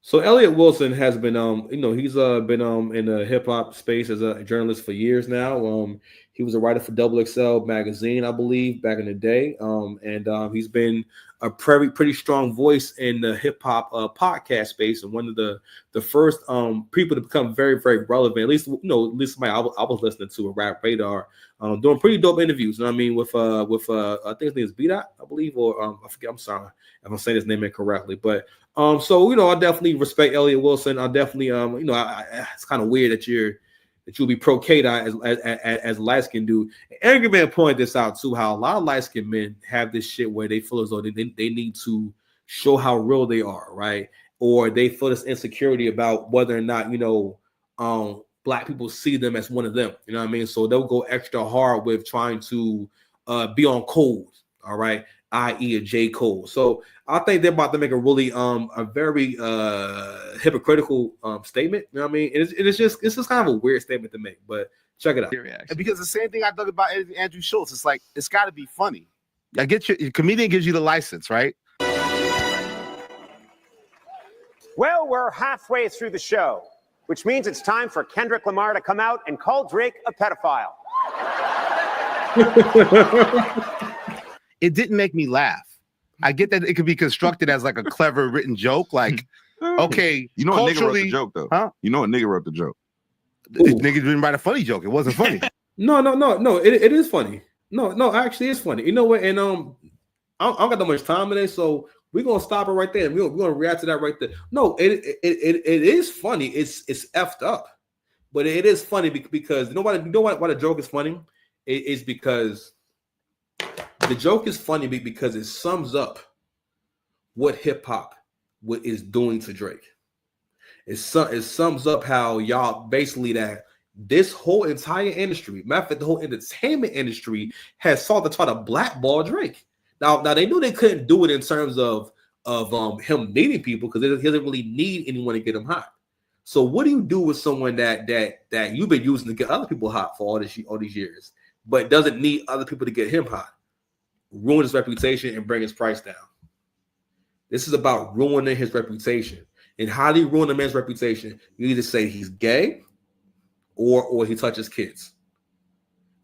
So Elliot Wilson has been, he's been in the hip hop space as a journalist for years now. He was a writer for Double XL magazine, I believe, back in the day. And he's been a pretty strong voice in the hip hop podcast space, and one of the first people to become very, very relevant. At least somebody I was listening to a Rap Radar, doing pretty dope interviews. You know what I mean? With I think his name is B-Dot, I believe, or I forget. I'm sorry if I'm saying his name incorrectly, but. So I definitely respect Elliot Wilson. I definitely it's kind of weird that you'll be pro K-Dot as light skinned dude. Angry Man pointed this out too, how a lot of light skinned men have this shit where they feel as though they need to show how real they are, right? Or they feel this insecurity about whether or not black people see them as one of them. You know what I mean? So they'll go extra hard with trying to be on code, all right, i.e. a J. Cole. So I think they're about to make a really a very hypocritical statement. You know what I mean? It's just kind of a weird statement to make, but check it out. And because the same thing I thought about Andrew Schultz, it's like it's got to be funny. I get your comedian gives you the license, right? Well, we're halfway through the show, which means it's time for Kendrick Lamar to come out and call Drake a pedophile. It didn't make me laugh. I get that it could be constructed as like a clever written joke. Like, okay, you know what nigga wrote the joke though? Huh? You know what nigga wrote the joke? Nigga didn't write a funny joke. It wasn't funny. No. It is funny. No, actually, it's funny. You know what? And I don't got that much time today, so we're gonna stop it right there. We're gonna react to that right there. No, it is funny. It's effed up, but it is funny because you know why the joke is funny? It is because the joke is funny because it sums up what hip hop is doing to Drake. It sums up how y'all basically that this whole entire industry, matter of fact, the whole entertainment industry has sought to try to blackball Drake. Now they knew they couldn't do it in terms of him needing people, because he doesn't really need anyone to get him hot. So what do you do with someone that you've been using to get other people hot for all these years, but doesn't need other people to get him hot? Ruin his reputation and bring his price down. This is about ruining his reputation. And how do you ruin a man's reputation? You either say he's gay or he touches kids.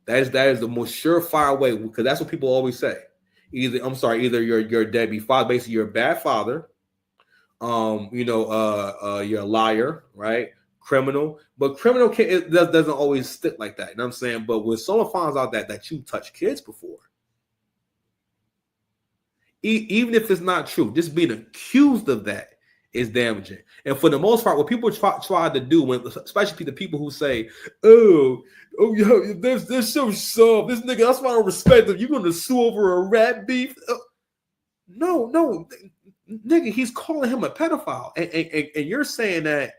That is the most surefire way, because that's what people always say. Either you're a deadbeat father, basically you're a bad father. You're a liar, right? Criminal, but criminal doesn't always stick like that. You know what I'm saying? But when someone finds out that you touched kids before, even if it's not true, just being accused of that is damaging. And for the most part, what people try to do, especially the people who say, "Oh, yo, they're so soft. This nigga, that's why I don't respect him. You're gonna sue over a rat beef?" No, nigga, he's calling him a pedophile, and you're saying that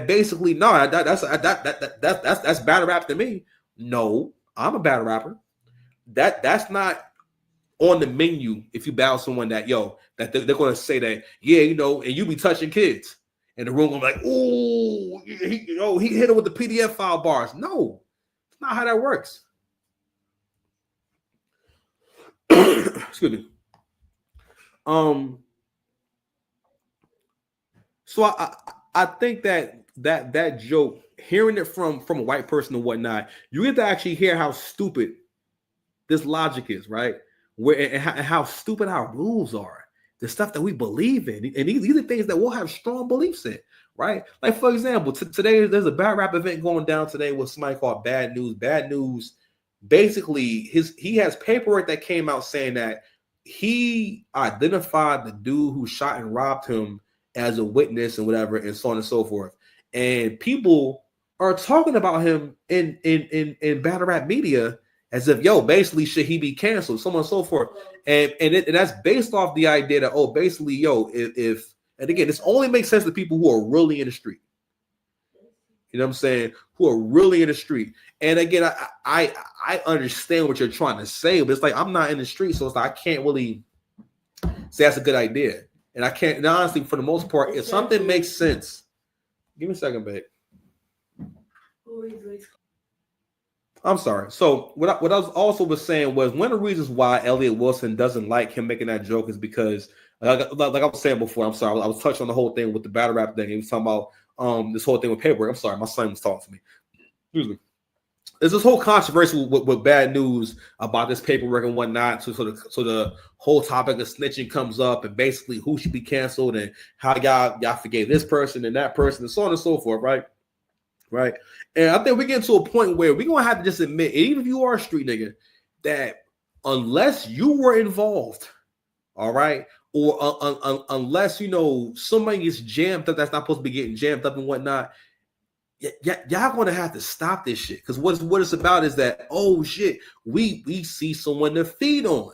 basically that's battle rap to me. No, I'm a battle rapper. That's not on the menu. If you battle someone that they're going to say that, yeah, and you be touching kids in the room, I'm like, oh, he hit him with the PDF file bars. No, it's not how that works. Excuse me. So I think that joke, hearing it from a white person and whatnot, you get to actually hear how stupid this logic is, right? And how stupid our rules are, the stuff that we believe in, and these are things that we'll have strong beliefs in, right? Like, for example, today there's a bad rap event going down today with somebody called Bad News. Bad News, basically, he has paperwork that came out saying that he identified the dude who shot and robbed him as a witness and whatever, and so on and so forth. And people are talking about him in battle rap media as if, basically, should he be canceled, so on and so forth. And that's based off the idea that, basically, if and again, this only makes sense to people who are really in the street. You know what I'm saying? Who are really in the street. And again, I understand what you're trying to say, but it's like, I'm not in the street, so it's like I can't really say that's a good idea. And I can't, and honestly, for the most part, if something makes sense, give me a second, babe. I'm sorry. So what I was also saying was, one of the reasons why Elliot Wilson doesn't like him making that joke is because, like I was saying before, I'm sorry, I was touching on the whole thing with the battle rap thing. He was talking about this whole thing with paperwork. I'm sorry, my son was talking to me. Excuse me. There's this whole controversy with Bad News about this paperwork and whatnot. So the whole topic of snitching comes up, and basically who should be canceled and how y'all forgave this person and that person and so on and so forth, right? Right. And I think we get to a point where we're gonna have to just admit, even if you are a street nigga, that unless you were involved, all right, or unless somebody gets jammed up that's not supposed to be getting jammed up and whatnot, y'all gonna have to stop this shit. Because what it's about is that, oh shit, we see someone to feed on.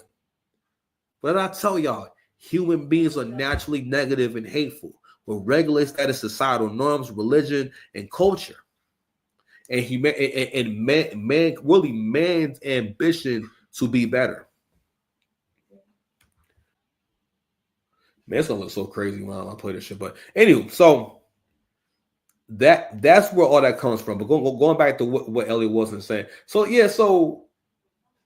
But I tell y'all, human beings are naturally negative and hateful, what regulates that is societal norms, religion, and culture. And man's ambition to be better. Man, it's gonna look so crazy when I play this shit. But anyway, so that's where all that comes from. But going back to what Elliot Wilson saying. So yeah, so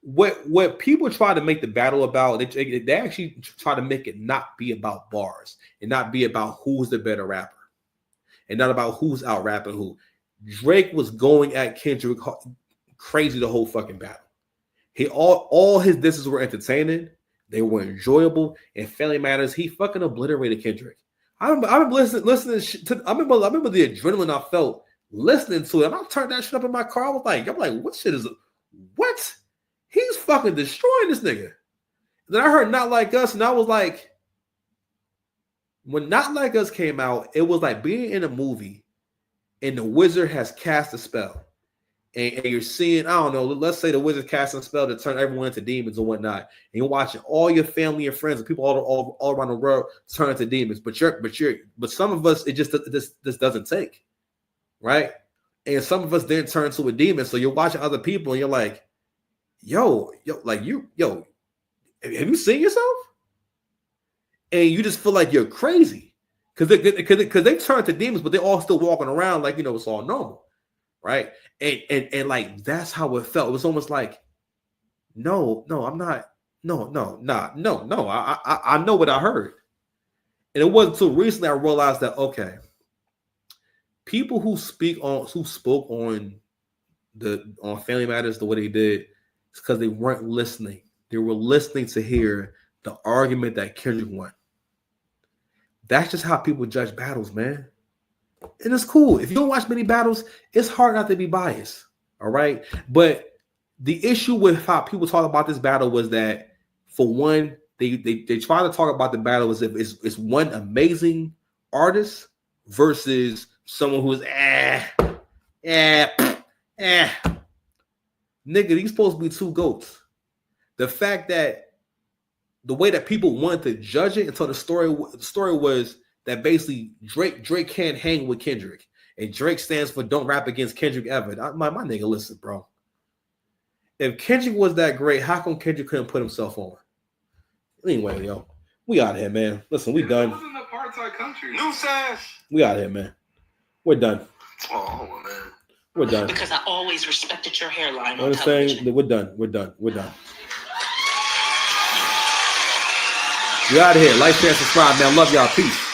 what people try to make the battle about, they actually try to make it not be about bars and not be about who's the better rapper and not about who's out rapping who. Drake was going at Kendrick crazy the whole fucking battle. All his disses were entertaining, they were enjoyable, and Family Matters, he fucking obliterated Kendrick. I remember listening to. I remember the adrenaline I felt listening to it. And I turned that shit up in my car. I'm like, what shit is it? What? He's fucking destroying this nigga. Then I heard Not Like Us, and I was like, when Not Like Us came out, it was like being in a movie and the wizard has cast a spell. And you're seeing, I don't know, let's say the wizard cast a spell to turn everyone into demons and whatnot. And you're watching all your family and friends and people all around the world turn into demons. But some of us, it just this doesn't take. Right? And some of us then turn to a demon. So you're watching other people and you're like, yo, have you seen yourself? And you just feel like you're crazy. Because they turn to demons, but they're all still walking around like, it's all normal, right? And like, that's how it felt. It was almost like, no, I'm not, no. I know what I heard. And it wasn't until recently I realized that, okay, people who spoke on Family Matters the way they did, it's because they weren't listening. They were listening to hear the argument that Kendrick won. That's just how people judge battles, man. And it's cool. If you don't watch many battles, it's hard not to be biased. All right. But the issue with how people talk about this battle was that, for one, they try to talk about the battle as if it's one amazing artist versus someone who's Nigga, these supposed to be two GOATs. The fact that the way that people wanted to judge it until the story was that basically Drake can't hang with Kendrick. And Drake stands for don't rap against Kendrick ever. My nigga, listen, bro. If Kendrick was that great, how come Kendrick couldn't put himself on? Anyway, yo, we out here, man. Listen, we done. It wasn't an apartheid country. New sash. We out here, man. We're done. Oh man. We're done. Because I always respected your hairline. I'm saying we're done. We're done. We're done. We out of here. Like, share, subscribe, man. Love y'all. Peace.